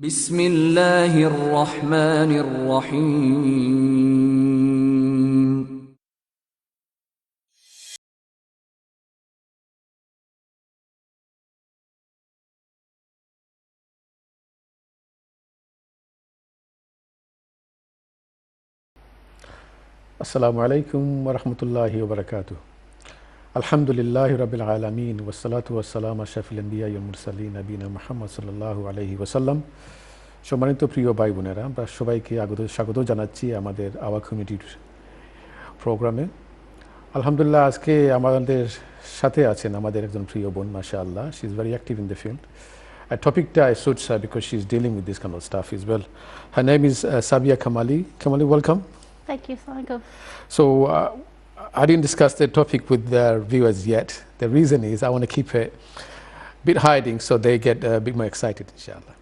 بسم الله الرحمن الرحيم Assalamu alaikum wa rahmatullahi wa barakatuh. Alhamdulillahi rabbil alameen wa salatu wa salam ashafil anbiya wal mursaleen nabina Muhammad sallallahu alayhi wa sallam. সম্মানিত প্রিয় ভাই বোনেরা, আমরা সবাইকে স্বাগত জানাচ্ছি আমাদের আওয়ার কমিউনিটির প্রোগ্রামে। আলহামদুলিল্লাহ, আজকে আমাদের সাথে আছেন আমাদের একজন প্রিয় বোন, মাশাআল্লাহ. She is very active in the field. Topicটা suits her because she's dealing with this kind of stuff as well. Her name is Sabia Kamali. Kamali, welcome. Thank you, Sagar. So I didn't discuss the topic with the viewers yet. The reason is I want to keep it a bit hiding so they get a bit more excited, inshallah.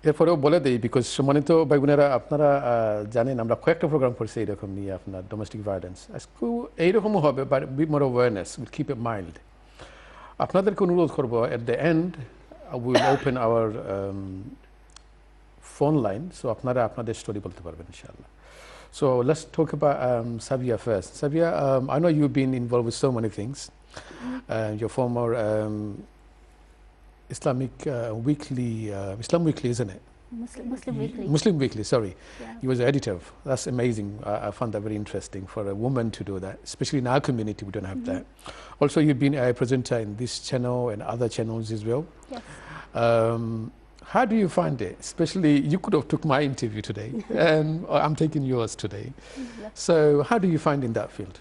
এরপরেও বলে দেই, because সম্মানিত ভাই বোনেরা, আপনারা জানেন আমরা কয়েকটা প্রোগ্রাম করছি এইরকম নিয়ে, আপনার ডোমেস্টিক ভায়োলেন্স এইরকমও হবে, but bit more awareness, will keep it mild. আপনাদেরকে অনুরোধ করবো, at the end will open our phone line, so আপনারা আপনাদের স্টোরি বলতে পারবেন ইনশাআল্লাহ. So let's talk about Sabia first. Sabia, I know you've been involved with so many things. Your former Islamic weekly, Islam Weekly, isn't it? Muslim Weekly. Muslim Weekly, sorry. Yeah. You was the editor. That's amazing. I found that very interesting for a woman to do that, especially in our community. We don't have that. Also, you've been a presenter in this channel and other channels as well. Yes. How do you find it? Especially, you could have took my interview today, and I'm taking yours today. So, how do you find in that field?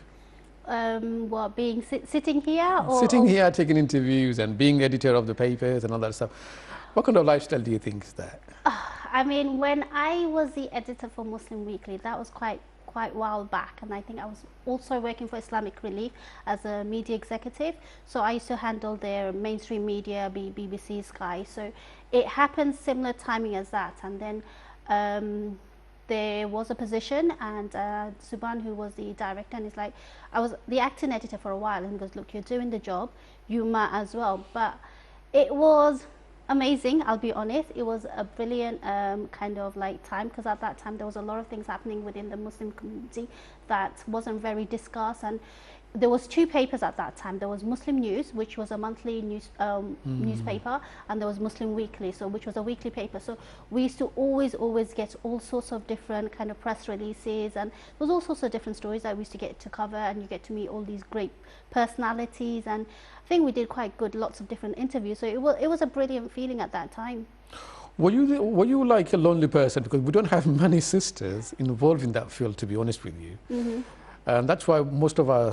What, being sitting here? Or Sitting here, taking interviews, and being editor of the papers and all that stuff. What kind of lifestyle do you think is that? I mean, when I was the editor for Muslim Weekly, that was quite a while back, and I think I was also working for Islamic Relief as a media executive. So I used to handle their mainstream media, BBC, Sky. So it happened similar timing as that, and then there was a position, and Subhan, who was the director, and he's like, I was the acting editor for a while, and he goes, look, you're doing the job, you might as well. But it was amazing, I'll be honest. It was a brilliant kind of like time, because at that time there was a lot of things happening within the Muslim community that wasn't very discussed. And there was two papers at that time. There was Muslim News, which was a monthly news newspaper, and there was Muslim Weekly, so which was a weekly paper. So we used to always get all sorts of different kind of press releases, and there was all sorts of different stories that we used to get to cover, and you get to meet all these great personalities, and I think we did quite good, lots of different interviews. So it was a brilliant feeling at that time. Were you like a lonely person? Because we don't have many sisters involved in that field, to be honest with you. And that's why most of our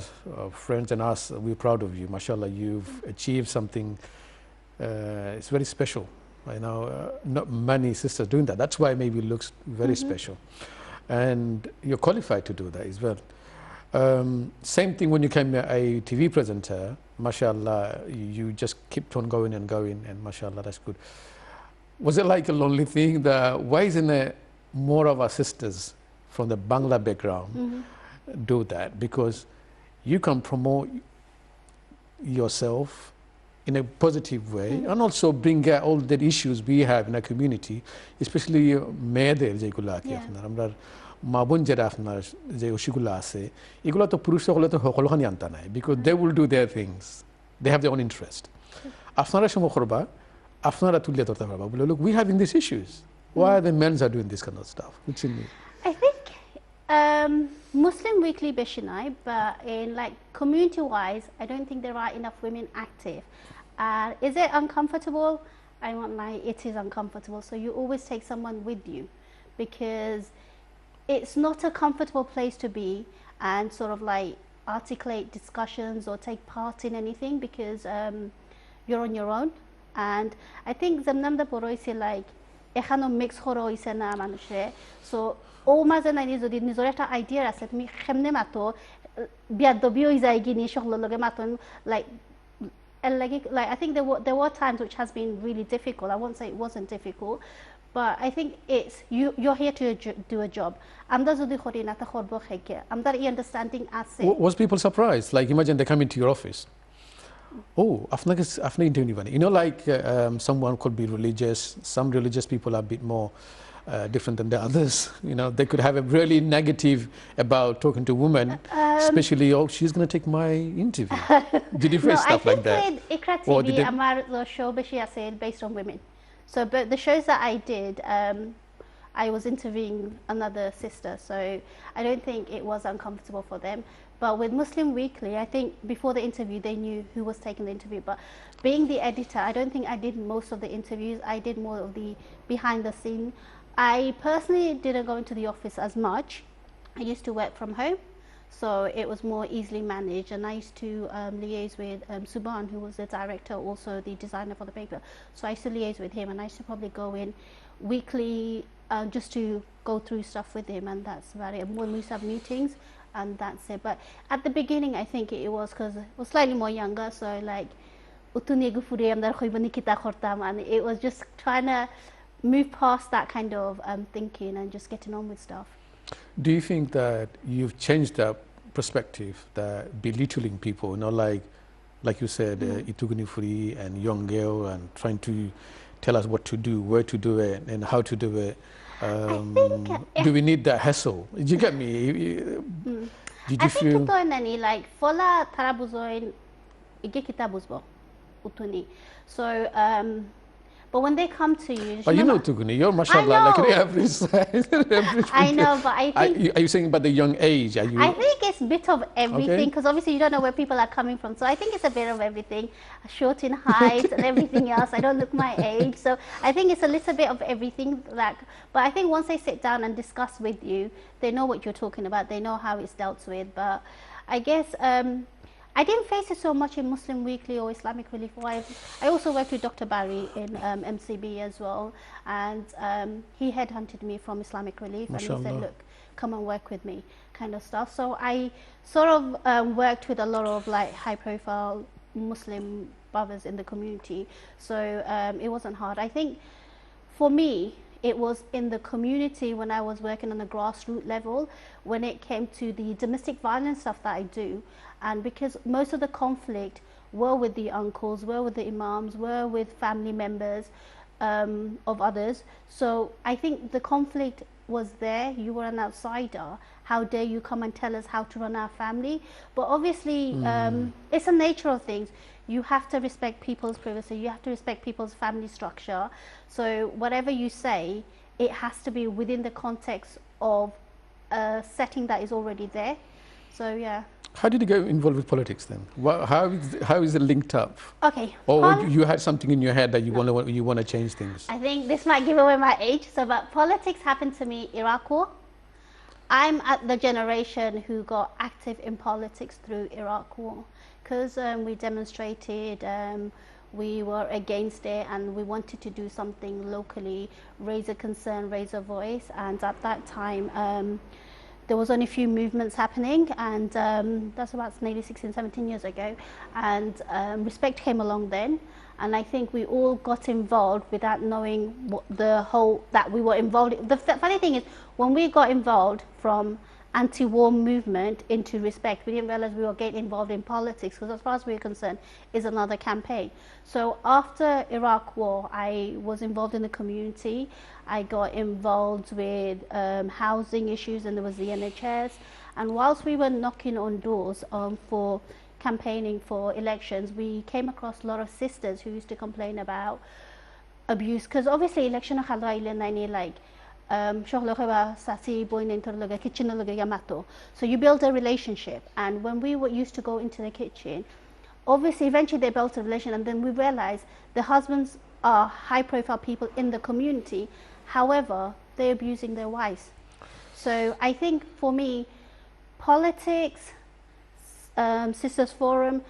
friends and us, we're proud of you. Mashallah, you've achieved something. It's very special. I know not many sisters doing that. That's why maybe it looks very special. And you're qualified to do that as well. Same thing when you became a TV presenter. Mashallah, you just kept on going and going, and mashallah, that's good. Was it like a lonely thing? Why isn't it more of our sisters from the Bangla background do that? Because you can promote yourself in a positive way, and also bring out all the issues we have in our community, especially মেয়েদের যেগুলো আছে আপনার, আমরা মা বোন যারা আপনার যে অসুখগুলো আছে, এগুলো তো পুরুষ সকলে তো সকলখানি আনতা নাই, because they will do their things, they have their own interest. আপনারা সময় করবা, আপনারা তুলে ধরতে পারবা বলে, look, we having these issues, why the men are doing this kind of stuff? Which in me, I think Muslim Weekly Beshinai, but in like community wise, I don't think there are enough women active. Is it uncomfortable? I won't lie, it is uncomfortable. So you always take someone with you, because it's not a comfortable place to be and sort of like articulate discussions or take part in anything, because you're on your own. And I think Zamnamda Poroise like এখানো mix করা হইছে না মানুষে, so ও মাঝে নাই যদি নিজের একটা আইডিয়া আছে, তুমি কেমনে মাতো বিয়াদবি হয়ে যায় গিনি সকলের লগে মাতন, like I think there were times which has been really difficult. I won't say it wasn't difficult, but I think it's you're here to do a job. Amda jodi khori na ta khorbo kheke amdar I understanding আছে. Was people surprised? Like imagine they come into your office, Oh, I've never interviewed anyone. You know, like someone could be religious. Some religious people are a bit more different than the others. You know, they could have a really negative about talking to women, especially, oh, she's going to take my interview. Did you face stuff like that? No, I think with IQRA Or TV, did it- the show beshi ase based on women. So, but the shows that I did, I was interviewing another sister, so I don't think it was uncomfortable for them. But with Muslim Weekly, I think before the interview, they knew who was taking the interview. But being the editor, I don't think I did most of the interviews. I did more of the behind the scene. I personally didn't go into the office as much. I used to work from home, so it was more easily managed. And I used to liaise with Subhan, who was the director, also the designer for the paper. So I used to liaise with him, and I used to probably go in weekly just to go through stuff with him, and that's about it. And when we used to have meetings, and that's it. But at the beginning, I think it was because I was slightly more younger, so like and it was just trying to move past that kind of thinking and just getting on with stuff. Do you think that you've changed that perspective, that belittling people, you know, like you said, Ituguni Free and young girl, and trying to tell us what to do, where to do it, and how to do it? Do we need that hassle? Did you get me? Did you I feel? think ito nani like fola tarabuzoin ige kita buzbo utuni. So but when they come to you, Oh, you know Tuguni, you're mashallah, like every size. I know, but I think are you saying about the young age? Are you? I think it's a bit of everything, because Okay. obviously you don't know where people are coming from. So I think it's a bit of everything, short in height and everything else. I don't look my age. So I think it's a little bit of everything. But I think once they sit down and discuss with you, they know what you're talking about. They know how it's dealt with. But I guess I didn't face it so much in Muslim Weekly or Islamic Relief. I also worked with Dr. Barry in MCB as well. And he headhunted me from Islamic Relief. Mashallah. And he said, look, come and work with me, kind of stuff. So I sort of worked with a lot of like high profile Muslim brothers in the community. So it wasn't hard. I think for me, it was in the community when I was working on a grassroots level, when it came to the domestic violence stuff that I do. And because most of the conflict were with the uncles, were with the imams, were with family members of others. So I think the conflict was there. You were an outsider. How dare you come and tell us how to run our family? But obviously, it's the nature of things. You have to respect people's privacy. You have to respect people's family structure. So whatever you say, it has to be within the context of a setting that is already there. So yeah. How did you get involved with politics then? How is it linked up? Okay. Or you had something in your head that you want to change things? I think this might give away my age. So, but politics happened to me Iraq War. I'm at the generation who got active in politics through Iraq War, because we demonstrated, we were against it, and we wanted to do something locally, raise a concern, raise a voice. And at that time, there was only a few movements happening, and that's about nearly 16, 17 years ago. And Respect came along then, and I think we all got involved without knowing what that we were involved in. The funny thing is, when we got involved from anti-war movement into Respect, we didn't realize we were getting involved in politics, because as far as we were concerned, is another campaign. So after Iraq War, I was involved in the community. I got involved with housing issues, and there was the NHS. And whilst we were knocking on doors for campaigning for elections, we came across a lot of sisters who used to complain about abuse, because obviously election like so you build a relationship, and when we used to go into the kitchen, obviously eventually they built a relation, and then we realized the husbands are high profile people in the community, however they're abusing their wives. So I think for me, politics, Sisters Forum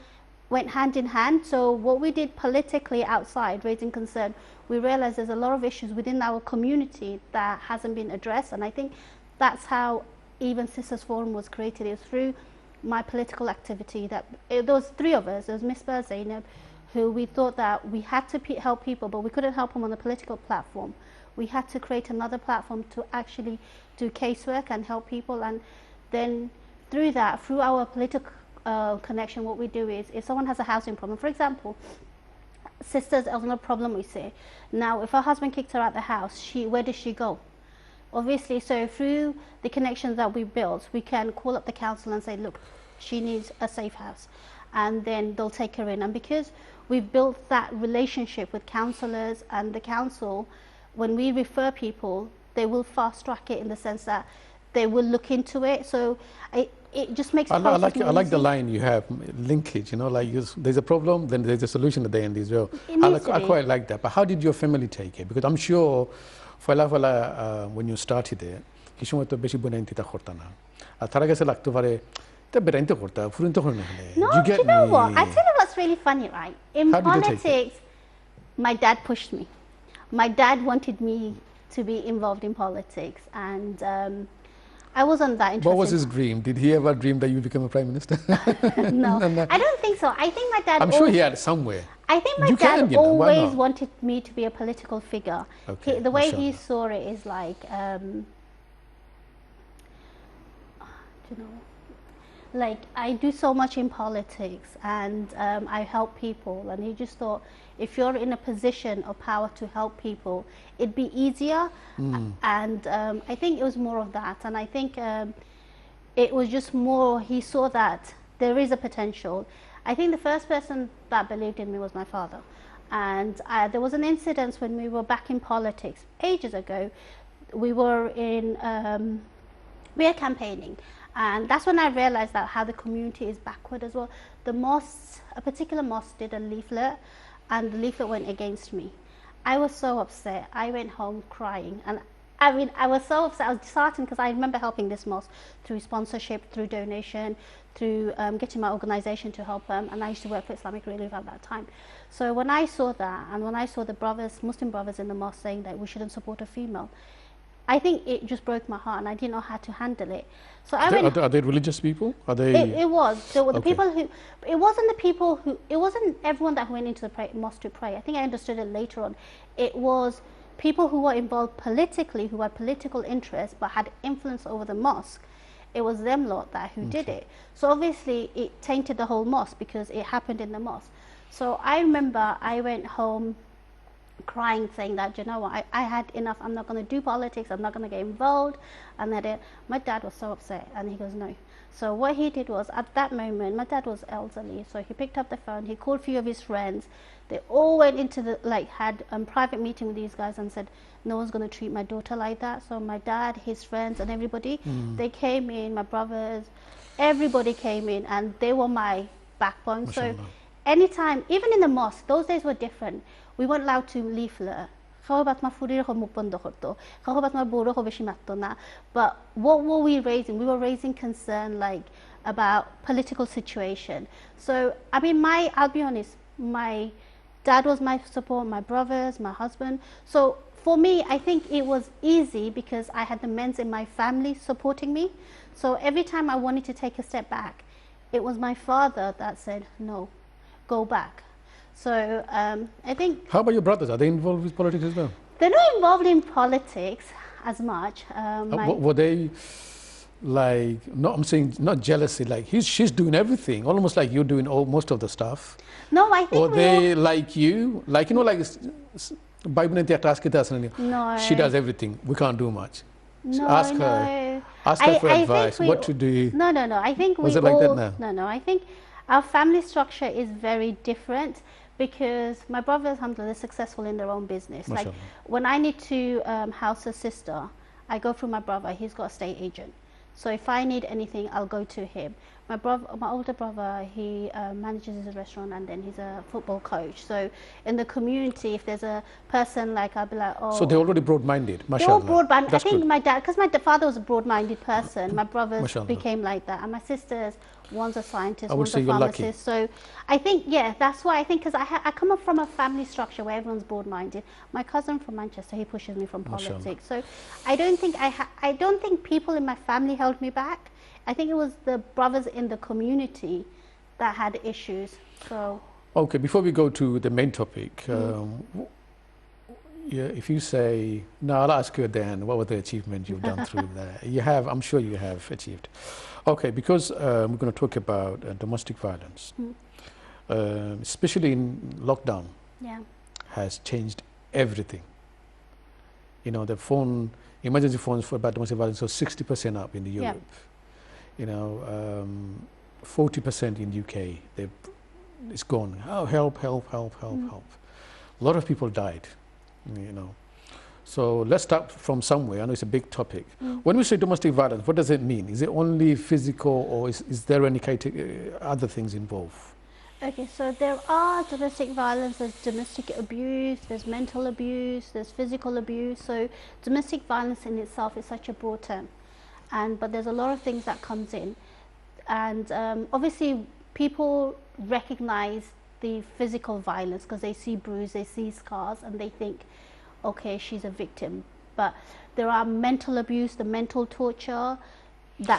went hand in hand. So what we did politically outside, raising concern, we realized there's a lot of issues within our community that hasn't been addressed, and I think that's how even Sisters Forum was created. It was through my political activity. That there was three of us. There was Misbah, Zainab, who we thought that we had to help people, but we couldn't help them on the political platform. We had to create another platform to actually do casework and help people, and then through that, through our political connection, what we do is, if someone has a housing problem, for example, sisters have no problem, we say. Now, if her husband kicked her out the house, where does she go? Obviously, so through the connections that we built, we can call up the council and say, look, she needs a safe house. And then they'll take her in. And because we've built that relationship with councillors and the council, when we refer people, they will fast track it in the sense that they will look into it. So it just makes I like the line you have, linkage, you know, like there's a problem, then there's a solution at the end as well. I quite like that. But how did your family take it? Because I'm sure, when you started it, you সময় তো বেশি বনাইতে করতে না আর তার কাছে লাগতে পারে তা বেরাইতে করতে ফুরিন তো করে No, do you know what? I tell you what's really funny, right? In politics, my dad pushed me. My dad wanted me to be involved in politics, and I wasn't that interested. What was his dream? Did he ever dream that you become a prime minister? No, I don't think so. I think my dad. I'm sure he had somewhere. I think my dad always wanted me to be a political figure. Okay, the way he saw it is like, you know, like I do so much in politics and I help people, and he just thought if you're in a position of power to help people, it'd be easier. And I think it was more of that, and I think it was just more, he saw that there is a potential. I think the first person that believed in me was my father, and there was an incident when we were back in politics ages ago. We were campaigning, and that's when I realized that how the community is backward as well. The mosque, a particular mosque, did a leaflet, and the leaflet went against me. I was so upset. I went home crying, and I mean, I was so upset. I was disheartened because I remember helping this mosque through sponsorship, through donation, through getting my organization to help them, and I used to work for Islamic Relief at that time. So when I saw that, and when I saw the brothers, Muslim brothers in the mosque saying that we shouldn't support a female, I think it just broke my heart, and I didn't know how to handle it. So are they religious people? Are they? It was. There were the people who. It wasn't the people who. It wasn't everyone that went into the mosque to pray. I think I understood it later on. It was people who were involved politically, who had political interests but had influence over the mosque. It was them lot that who did it. So obviously it tainted the whole mosque because it happened in the mosque. So I remember I went home crying, saying that, you know what, I had enough, I'm not going to do politics, I'm not going to get involved. And then my dad was so upset, and he goes, no. So what he did was, at that moment, my dad was elderly, so he picked up the phone, he called a few of his friends, they all went into the, like, had a private meeting with these guys and said, no one's going to treat my daughter like that. So my dad, his friends and everybody, they came in, my brothers, everybody came in, and they were my backbone. So anytime, even in the mosque, those days were different. We weren't allowed to leaflet. But what were we raising? We were raising concern like about political situation. So I mean, I'll be honest, my dad was my support, my brothers, my husband. So for me, I think it was easy because I had the men in my family supporting me. So every time I wanted to take a step back, it was my father that said, no, go back. So I think... How about your brothers? Are they involved with politics as well? They're not involved in politics as much. Were they like, no, I'm saying not jealousy, like she's doing everything, almost like you're doing most of the stuff? No, I think... Or they like you? Like, you know, like... No. She does everything. We can't do much. So no, ask her for advice. What to do? No. I think was it like that now? No. I think our family structure is very different because my brothers, alhamdulillah, are successful in their own business. Mashallah. Like when I need to house a sister, I go through my brother. He's got a estate agent. So if I need anything, I'll go to him. My older brother, he manages his restaurant, and then he's a football coach. So in the community, if there's a person like, I'll be like, oh. So they're already broad-minded, mashallah. They're all broad-minded. I think good. my dad, because my father was a broad-minded person, my brothers Mashallah. became like that, and my sisters, one's a scientist, I would one's say a you're pharmacist. lucky. So I think, yeah, that's why I think, because I come up from a family structure where everyone's broad-minded. My cousin from Manchester, he pushes me from politics. So I don't think people in my family held me back. I think it was the brothers in the community that had issues. So okay, before we go to the main topic, Yeah, if you say, no, I'll ask you then, what were the achievements you've done through there? You have, I'm sure you have achieved. Okay, because we're going to talk about domestic violence, especially in lockdown, has changed everything. You know, the emergency phones for about domestic violence are 60% up in Europe. You know, 40% in UK. It's gone. Oh, help, help, help, help, help. A lot of people died, you know. So let's start from somewhere. I know it's a big topic. When we say domestic violence, what does it mean? Is it only physical, or is there any other things involved? Okay, so there are domestic violence, there's domestic abuse, there's mental abuse, there's physical abuse. So domestic violence in itself is such a broad term, but there's a lot of things that comes in, and obviously people recognize the physical violence because they see bruises, they see scars, and they think, okay, she's a victim. But there are mental abuse, the mental torture.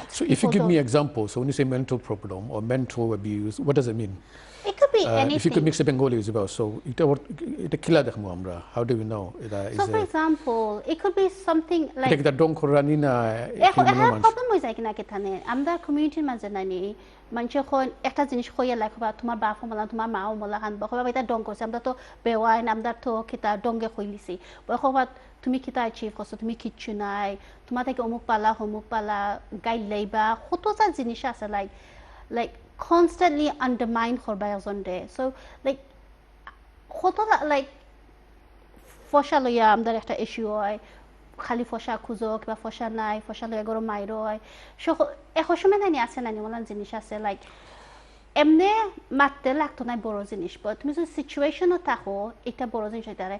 So if you give me examples, so when you say mental problem or mental abuse, what does it mean? It could be anything. If you could mix the Bengali as well, so how do we know? So for example, it could be something like I have problem with amda community mazanani manche khon ekta jinish khoya like ba tumar bap mala tumar ma mala han ba khoba eta dong korse amda to bewain amda to kita donge khoilisi ba khoba tumi kita achieve koso tumi kichu nai tuma take omuk pala gai leiba khoto sa jinish ase like constantly undermine khorba zonde. So like khoto like fosha loya amda ekta issue hoy khali fosha kuzo kiba fosha nai fosha loya goro mairo hoy sho ekhoshume nani ase nani molan jinish ase like emne matte lagto nai boro jinish but tumi so situation o takho eta boro jinish dare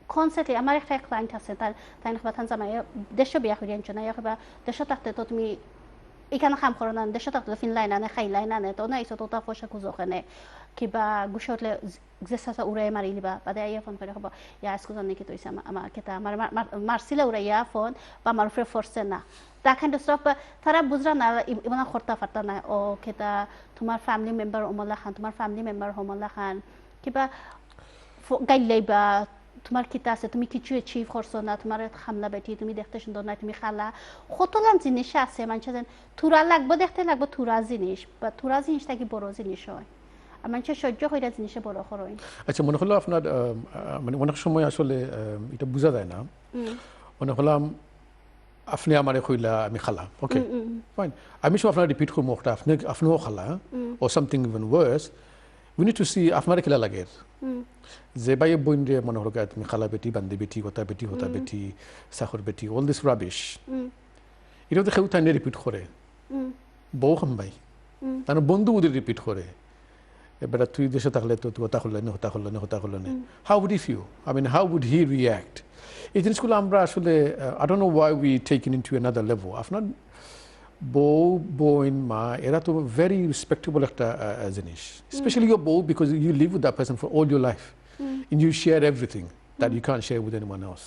constantly amar ekta client ase tar tain khbatan zamaya desho biya khurian chona ya khba desho takte to tumi ikana kham khoronan desho takte fin line ane khai line ane to na iso to ta fosha kuzo khane kiba gushotle gzesasa uray marili ba bade ya phone kare khaba ya excuse ne ki to isa ama keta marsila uray ya phone ba marfre force na that kind of stuff but tara bujra na ibana khorta farta na o keta tumar family member omala khan tumar family member homala khan kiba gailai ba তোমার কিতা আছে তুমি কিছু achieve করছো না তোমার হামলা বেটি তুমি দেখতে সুন্দর না তুমি খালা কতলান জিনিস আছে মানুষ যেন থুরা লাগবে দেখতে লাগবে থুরা জিনিস বা থুরা জিনিসটা কি বড় জিনিস হয় আর মানুষ সহ্য কইরা জিনিসে বড় করয় আচ্ছা মনে হলো আপনার মানে অনেক সময় আসলে এটা বোঝা যায় না মনে হলাম আপনি আমারে কইলা আমি খালা ওকে ফাইন আমি সব আপনার রিপিট করব একটা আপনিও খালা or something even worse we need to see আপনারে কিলা লাগে যে বাইয়ে বইনরে মনে হলো তুমি খালা বেটি বান্দি বেটি হতা বেটি সাখর বেটি all this rubbish এটা তো কেউ তাই রিপিট করে বউ খাম্বাই তার বন্ধু ওদের রিপিট করে এবার তুই দেশে থাকলে তো তুই হতা হলো না how would he feel I mean how would he react এই জিনিসগুলো আমরা আসলে I don't know why we take it into another level আপনার বউ বোন মা এরা তো very respectable একটা জিনিস especially your বউ because you live with that person for all your life and you share everything that you can't share with anyone else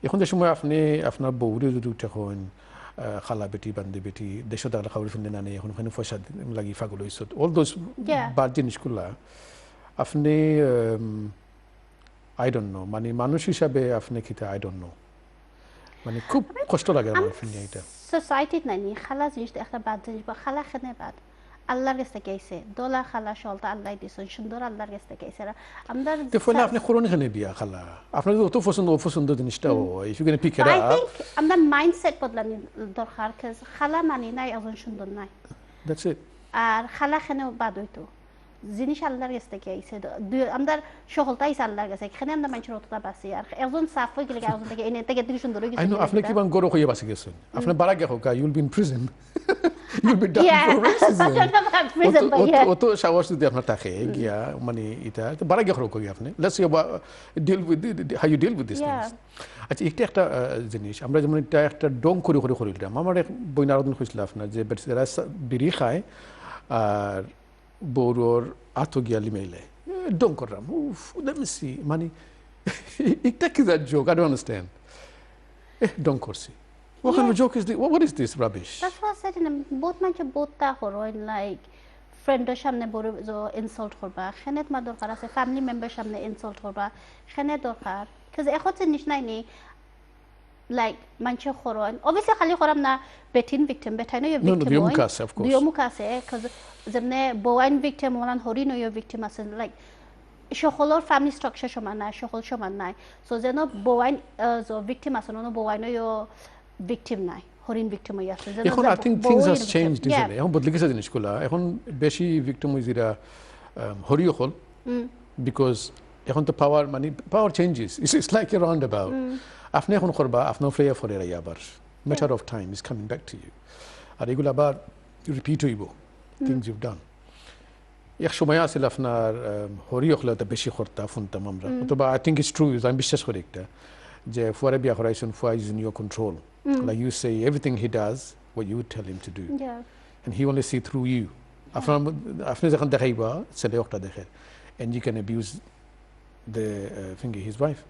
এখন যে সময় আপনি আপনার বউরে যদি তখন খালা বেটি বান্দি বেটি দেশে দাঁড়া খাবার ফিরতে না নেই এখন ওখানে পয়সা লাগি ফাগল হয়েছে all those bad জিনিসগুলা আপনি I don't know মানে মানুষ হিসাবে আপনি কিতা I don't know মানে খুব কষ্ট লাগে আমার ফিরে এটা সোসাইটি নানি খালা জিনিসটা একটা বাদ জিনিস বা খালা খেনে বাদ আল্লাহর কাছে গেছে দোলা খালা শলতা আল্লাহ দিছেন সুন্দর আল্লাহর কাছে গেছে আমরা তো ফলে আপনি কোরআন খানে বিয়া খালা আপনার তো পছন্দ জিনিসটা if you gonna pick it up I think আমরা মাইন্ডসেট বদলানি দরকার cuz খালা মানে নাই একজন সুন্দর নাই that's it আর খালা খেনে বাদ হইতো জিনিস আল্লাহর কাছে গেছে আমরা সকলটা ইস আল্লাহর কাছে এখানে আমরা মানুষের অতটা বাসি আর একজন সাফ হয়ে গেলে একজন থেকে এনে থেকে দিকে সুন্দর হয়ে গেছে আপনি কি বান গরো হইয়া বাসি গেছেন আপনি বাড়া গেছো you'll be in prison you'll be done for racism অত সাহস যদি আপনার থাকে গিয়া মানে এটা তো বাড়া গেছো কই আপনি let's see about deal with how you deal with these things আচ্ছা একটা জিনিস আমরা যেমন এটা একটা ডং করে দিলাম আমার এক বইনারদিন কইছিল আপনার যে বেচারা বিড়ি খায় আর বড়র আতগিয়ালি মেলে ডং করলাম let me see মানে এটা কি that joke I don't understand Dong করছি what kind of joke is this what is this rubbish that's what I said বহুত মানুষ বহুতটা হরয় like ফ্রেন্ডের সামনে বড় ইনসাল্ট করবা খেনে তোমার দরকার আছে ফ্যামিলি মেম্বার সামনে ইনসাল্ট করবা খেনে দরকার because اخوت نشناینی like manche khoron obviously khali khoram na betin victim betano yo victim no diom kase of course diom kase cuz zemne bowain victim molan horino yo victim asen like shokholor family structure shoman na shokhol shoman nai so zeno bowain zo victim asen no bowain yo victim nai horin victim hoy asen zeno I think things has changed isn't it এখন বদলে গেছে জিনিসগুলো এখন বেশি victim হইজিরা হরিও হল because এখন তো power changes it's like a roundabout আপনি এখন করবা আপনার ফ্লেয়ার ফরে আবার matter of time is coming back to you আর এগুলো আবার রিপিট হইব things you've done এক সময় আসলে আপনার হরি হখলাতে বেশি করতা শুনতাম আমরা অথবা I think it's true আমি বিশ্বাস করি একটা যে ফুয়ারে বিয়া করাইছেন ফুয়া is in your control like you say everything he does what you would tell him to do and he only see through you আপনি যখন দেখাইবা ছেলে একটা দেখে and you can abuse the finger his wife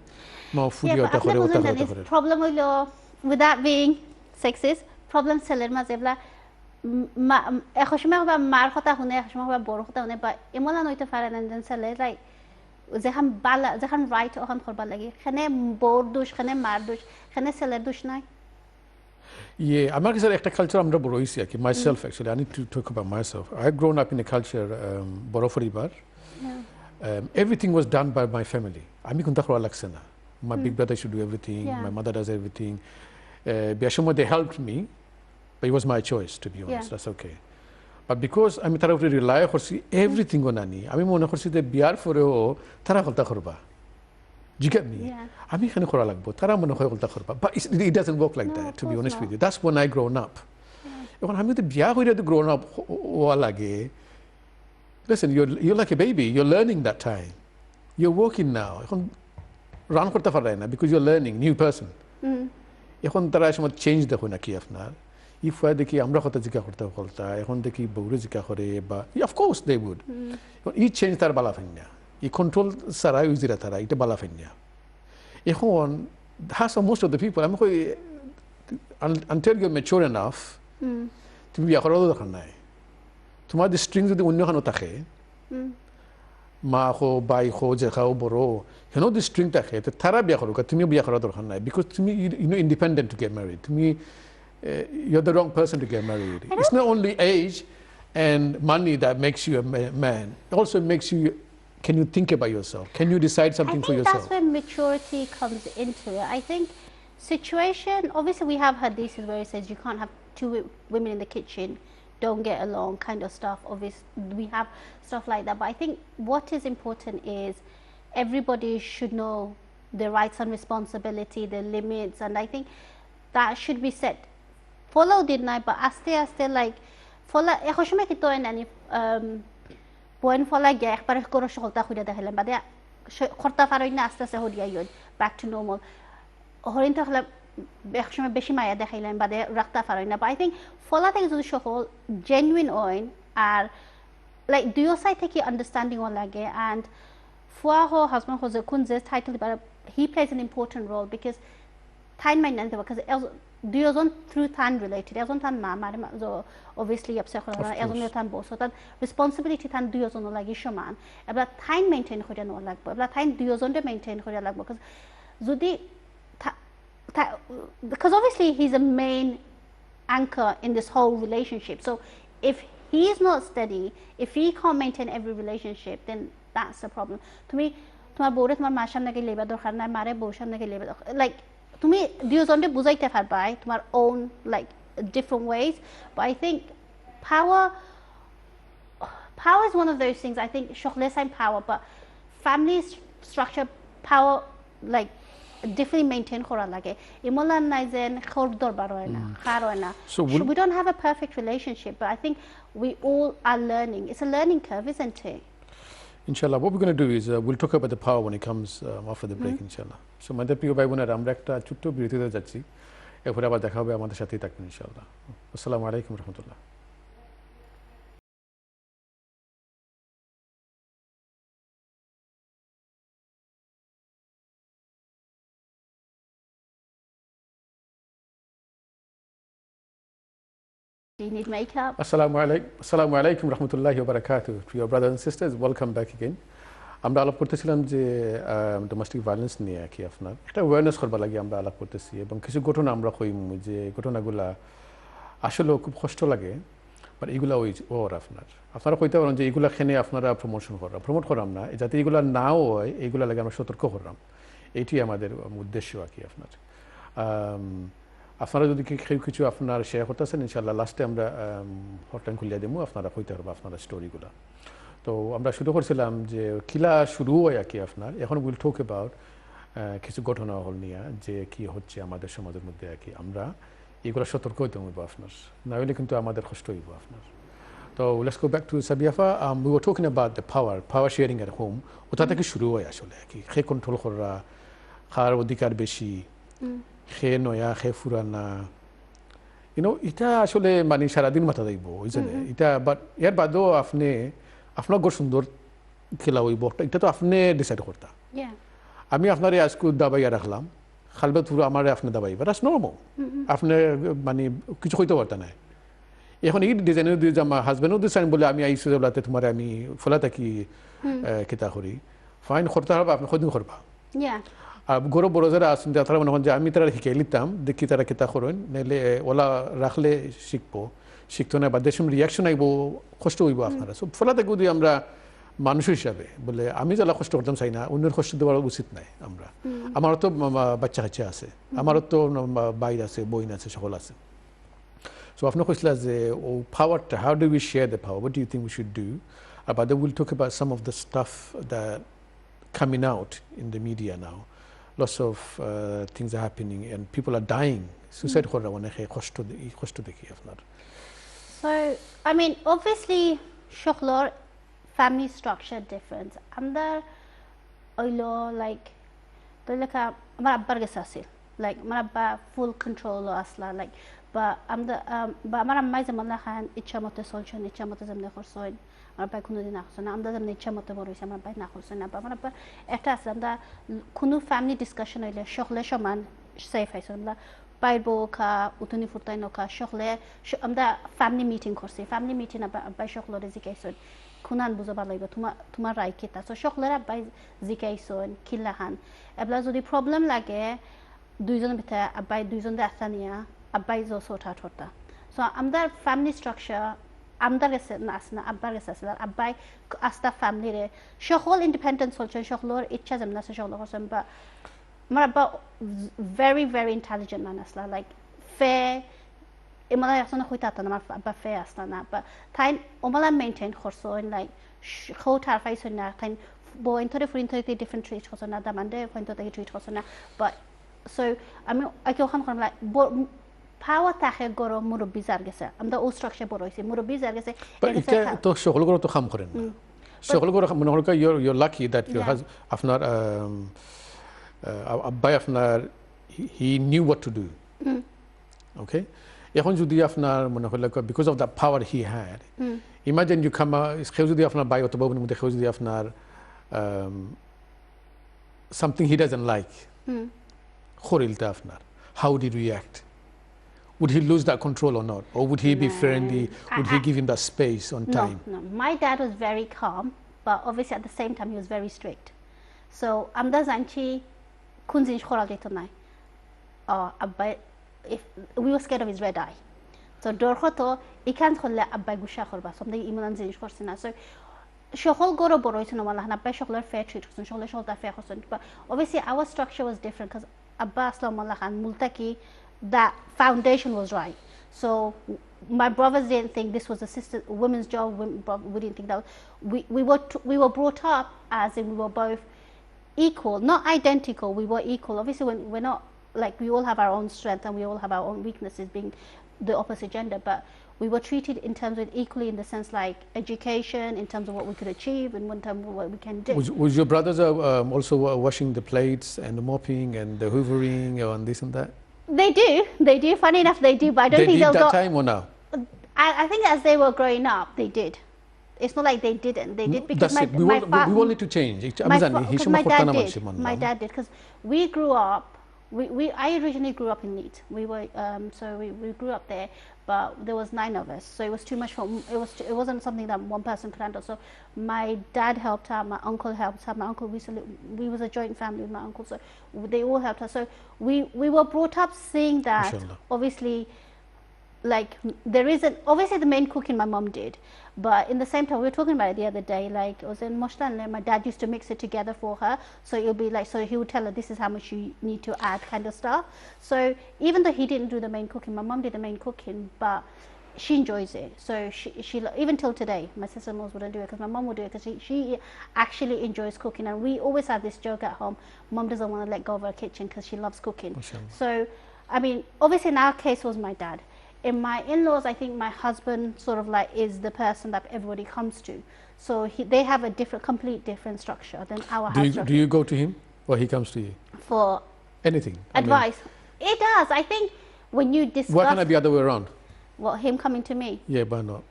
problem holo without being sexist problem seller mazebla এখসমে বা মার কথা শুনে এখসমে বা বড় কথা শুনে বা এমলা নইতে পারে না দেন সেলে লাইক যেখান বালা যেখান রাইট ওখান করবা লাগি খানে বড় দোষ খানে মার দোষ খানে সেলের দোষ নাই আমার কাছে একটা কালচার আমরা বড় হইছি কি myself actually I need to talk about myself I had grown up in a culture বড় পরিবার everything was done by my family আমি কোনটা করা লাগছে না my big brother should do everything my mother does everything biashamo they helped me but it was my choice to be honest that's okay but because আমি তার উপরে rely করছি everything onani আমি মনে করছি যে বিয়ার পরেও তারা কলতা করবা you get me আমি এখানে করা লাগবো তারা মনে হয় কলতা করবা but it doesn't work like that to be honest with you that's when I grown up এখন আমি তো বিয়া হইরা তো grown up হওয়া লাগে listen you're like a baby you're learning that time you're working now এখন রান করতে পারে না because you're learning new person এখন তারা সময় চেঞ্জ দেখো না কি আপনার if I দেখি আমরা কথা জিজ্ঞাসা করতে বলতা এখন দেখি বউরে জিজ্ঞাসা করে বা of course they would এই চেঞ্জ তার বালা ফাইনা এই কন্ট্রোল সারা ইউজিরা তারা এটা বালা ফাইনা এখন has most of the people আমি কই until you're mature enough তুমি বিয়া করার দরকার নাই তোমার যে স্ট্রিং যদি অন্য খানো থাকে মা হো বাই হো জেখাও বড় হেন দি স্ট্রিং থাকে তারা বিয়া করো তুমি বিয়া করার দরকার নাই বিকজ তুমি you know independent to get married তুমি you're the wrong person to get married it's not only age and money that makes you a man it also makes you can you think about yourself can you decide something for yourself that's when maturity comes into it I think situation obviously we have hadiths where it says you can't have two women in the kitchen don't get along kind of stuff obviously we have stuff like that but I think what is important is everybody should know their rights and responsibility their limits and I think that should be set follow did not but aste like follow এখসমে কি তো এনানি point ফলা গিয়া একবার করে সকলটা খুঁজে দেখাইলাম বাদে খরতা ফারই না আস্তে আস্তে হরিয়া ইয়ন ব্যাক টু নর্মাল হরিণ থাকলে একসময় বেশি মায়া দেখাইলাম বাদে রাখতা ফারই না বাট আই থিঙ্ক ফলা থেকে যদি সকল জেনুইন ওইন আর লাইক দুয়ো সাইড থেকে আন্ডারস্ট্যান্ডিং ও লাগে অ্যান্ড ফুয়া হো হাজব্যান্ড হো যে কোন যে টাইটেল দিবার he plays an important role because time মাইন না দেবা বিকজ দুয়োজন থ্রু টাইম রিলেটেড এজন টান মা মারে obviously আপসে করা এজন টান বস তান রেসপন্সিবিলিটি টান দুয়োজন লাগি সমান এবার টাইম মেইনটেইন করা ন লাগবে এবার টাইম দুয়োজনতে মেইনটেইন করা লাগবে বিকজ যদি because obviously he's a main anchor in this whole relationship so if he is not steady if he can't maintain every relationship then that's the problem তুমি তোমার বউরে তোমার মার সামনে গিয়ে লেবা দরকার নাই মারে বউর সামনে গিয়ে লেবা লাইক তুমি দুজনকে বুঝাইতে পারবা তোমার own like different ways but I think power is one of those things I think less and power but family structure power like definitely maintain kora lage imolan naizen khor dorbar hoy na khar hoy na so we don't have a perfect relationship but I think we all are learning it's a learning curve isn't it inshallah what we're going to do is we'll talk about the power when it comes after the break inshallah so my priyo bhai bonera আমরা একটা ছোট্ট বিরতিতে যাচ্ছি এরপর আবার দেখা হবে আমাদের সাথেই থাকবেন ইনশাআল্লাহ আসসালামু আলাইকুম রাহমাতুল্লাহ Do you need makeup? Assalamu alaikum rahmatullahi wa barakatuh. To your brothers and sisters, welcome back again. আমরা আলাপ করতেছিলাম যে ডোমেস্টিক ভায়োলেন্স নিয়ে কি আপনার একটা অ্যাওয়ারনেস করবার লাগে আমরা আলাপ করতেছি এবং কিছু ঘটনা আমরা কইম যে ঘটনাগুলা আসলে খুব কষ্ট লাগে বাট এগুলা ওর আপনারা কইতে পারেন যে এগুলা খেনে আপনারা প্রমোট করাম না যাতে এগুলা নাও হয় এইগুলা লাগে আমরা সতর্ক করলাম এইটি আমাদের উদ্দেশ্য আর কি আপনার আপনারা যদি কেউ কিছু আপনার শেয়ার করতেছেন ইনশাল্লাহ লাস্টে আমরা হটলাইন খুলিয়ে দেবো আপনারা কইতে পারবো আপনারা স্টোরিগুলা তো আমরা শুরু করছিলাম যে কিলা শুরু হয় আর কি আপনার এখন উইল টক অ্যাবাউট কিছু ঘটনা হল নিয়ে যে কি হচ্ছে আমাদের সমাজের মধ্যে আর কি আমরা এগুলো সতর্ক হইতে হইব আপনার না হলে কিন্তু আমাদের কষ্ট হইব আপনার তো লেটস গো ব্যাক টু সাবিয়াফা we were talking about the power sharing at home ওটা থেকে শুরু হয় আসলে কি খে কন্ট্রোল করা খাওয়ার অধিকার বেশি খে নয়া খে ফুরানা এটা আসলে মানে সারাদিন মাথা যাইব ওই জন্য এটা বাট এর বাদেও আপনি আপনার গড় সুন্দর খেলা হইব এটা তো আপনি ডিসাইড করতা আমি আপনার আজকে দাবাইয়া রাখলাম খালবে পুরো আমার আপনি দাবাইবা দ্যাটস নরমাল আপনি মানে কিছু কইতে পারতা না এখন এই ডিজাইনের দিয়ে আমার হাজবেন্ডও ডিজাইন বলে আমি আইসি বলাতে তোমার আমি ফলা থাকি কিতা করি ফাইন করতে হবে আপনি কদিন করবা আর গরু বড় যারা আসেন তারা মনে করেন যে আমি তারা শিখাই লিতাম দেখি তারা কিতা করেন নাহলে ওলা রাখলে শিখতো না বা দেশের রিয়াকশন আইব কষ্ট হইব আপনারা সব ফলা থাকি যদি আমরা মানুষ হিসাবে বলে আমি যারা কষ্ট করতাম চাই না অন্যের কষ্ট দেওয়ার উচিত নাই আমরা আমারও তো বাচ্চা কাচ্চা আছে আমারও তো বাইর আছে বইন আছে সকল আছে সো আপনি কইছিলেন যে ও পাওয়ারটা how do we share the power what do you think we should do but then we'll talk about some of the stuff that coming out in the media now lots of things are happening and people are dying suicide horror one কষ্ট দেখি আপনার so I mean obviously shokhlor family structure difference আমরা oilo like তোলকা আমার আব্বার কাছে আছে like আমার আব্বা full control আসলা like বা আমার আম্মাই যেমন খান ইচ্ছা মতো চলছেন ইচ্ছা মতো যেমন করছেন আমার ভাই কোনোদিন না করছে না আমরা যেমন ইচ্ছা মতো বড় হয়েছে আমার ভাই না করছে না আমার আব্বা একটা আছে আমরা কোনো ফ্যামিলি ডিসকাশন হইলে সকলে সমান সেফ হয়েছে আমরা বাইর বউ খা উতনি ফুটাই নখা সকলে আমরা ফ্যামিলি মিটিং করছি ফ্যামিলি মিটিং আব্বাই সকলরে জিকাইছেন খুনান বুঝবা লাগবে তোমার রায় কেতা সো সকলের আব্বাই জিকাইছেন খিল্লা খান এবার যদি প্রবলেম লাগে দুইজনের ভিতরে আব্বাই দুইজন দেখা নিয়া আব্বাই জো সোটা ঠোটা সো আমাদের ফ্যামিলি স্ট্রাকচার আমাদের কাছে না আব্বার কাছে আছে আব্বাই আস্তা ফ্যামিলিরে সকল ইন্ডিপেন্ডেন্ট চলছেন সকলের ইচ্ছা যেমন আছে সকল করছেন বা আমার আব্বা very very intelligent man আসলা লাইক fair এমলা আসলে হইতা না আমার আব্বা fair আসলা না বা তাই ওমলা মেইনটেইন করছেন লাইক খোটার ফাইছেন না তাই বইন ধরে ফুরিন ধরে ডিফারেন্ট ট্রিট করছেন না দামান্ডে পয়েন্ট থেকে ট্রিট করছেন না বাট সো আমি আইকে ওখান করলাম লাইক পাওয়া তাকে গরম মুরব্বি জার গেছে আমরা ও স্ট্রাকচার বড় হইছে মুরব্বি জার গেছে এটা তো সকল গরো তো কাম করেন না সকল গরো মনে হল you're lucky that you has আপনার আব্বাই আপনার he knew what to do okay এখন যদি আপনার মনে হল because of the power he had imagine you come কেউ যদি আপনার ভাই অথবা বোনের মধ্যে কেউ যদি আপনার something he doesn't like খরিলটা আপনার how would he react would he lose that control or not or would he be friendly would he give him that space on time no my dad was very calm but obviously at the same time he was very strict so amda zanchi কোন জিনিস করা যেত না আব্বাই if we were scared of his red eye so ডর হতো এখান হলে আব্বাই গুসা করবা something ইমান জিনিস করছে না so সকল গরো বড় হইছে না মালা আব্বাই সকলের fair treat করছেন সকলের সলটা fair করছেন but obviously our structure was different because আব্বা আসলাম মালা খান মুলতাকি that foundation was right so my brothers didn't think this was a women's job we didn't think that we were brought up as in we were both equal, not identical, we were equal. Obviously when we're not, like we all have our own strengths and we all have our own weaknesses being the opposite gender, but we were treated in terms of equally in the sense like education, in terms of what we could achieve and in terms of what we can do. Was your brothers also washing the plates and the mopping and the hoovering and this and that? They do, funny enough they do, but I don't think they'll go... They did that time or no? I think as they were growing up, they did. It's not like they didn't. They did because we will need to change. My dad did because we grew up I originally grew up in Leeds. We grew up there, but there was 9 of us, so it was too much for it wasn't something that one person could handle. So my dad helped out, my uncle helped out. My uncle we was a joint family with my uncle, so they all helped us. So we were brought up seeing that. Mashallah. Obviously, like there isn't obviously the main cooking my mom did, but in the same time we were talking about it the other day, like it was in Moshtan, my dad used to mix it together for her, so it'll be like, so he would tell her this is how much you need to add, kind of stuff. So even though he didn't do the main cooking, my mom did the main cooking, but she enjoys it. So she even till today, my sister-in-laws wouldn't do it because my mom would do it, because she actually enjoys cooking. And we always have this joke at home, mom doesn't want to let go of her kitchen because she loves cooking. So I mean, obviously in our case was my dad. In my in-laws, I think my husband sort of like is the person that everybody comes to. So they have a complete different structure than our house structure. Do you go to him or he comes to you? For anything? Advice. It does. I think when you discuss... Why can't I be the other way around? What, him coming to me? Yeah, but not.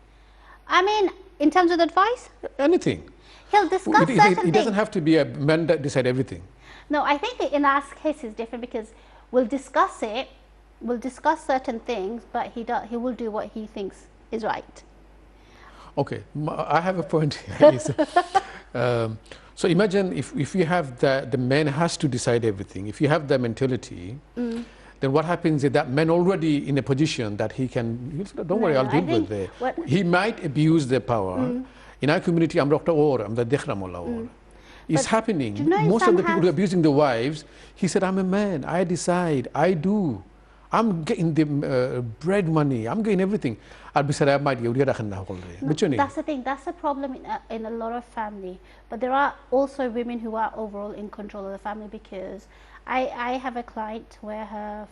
I mean, in terms of advice? Anything. He'll discuss certain things. It doesn't have to be a man that decide everything. No, I think in our case it's different because we'll discuss it. We'll discuss certain things, but he will do what he thinks is right. Okay, I have a point here. So imagine if you have the man has to decide everything. If you have that mentality, then what happens is that man already in a position that he can, don't worry, I'll deal with it. He might abuse the power. In our community, I'm Dr. Or, I'm the Dekhramullah. It's happening. You know, most of the people who are abusing the wives, he said, I'm a man, I decide, I do. I'm getting the bread money, I'm getting everything. That's the thing, that's the problem in a lot of family. But there are also women who are overall in control of the family, because I have a client where her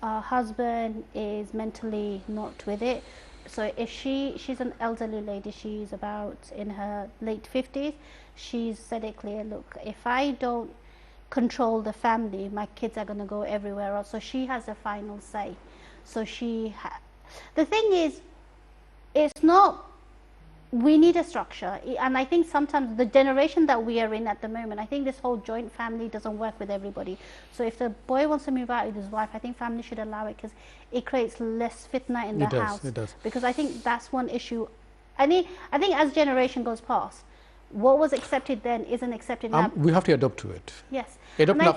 husband is mentally not with it. So if she's an elderly lady, she's about in her late 50s, she's said it clear, look, if I don't control the family, my kids are going to go everywhere else. So she has the final say. So the thing is, it's not, we need a structure. And I think sometimes the generation that we are in at the moment, I think this whole joint family doesn't work with everybody. So if the boy wants to move out with his wife, I think family should allow it, because it creates less fitna in the house. It does. Because I think that's one issue. I think as generation goes past, what was accepted then isn't accepted now. We have to adopt to it. Yes. Look at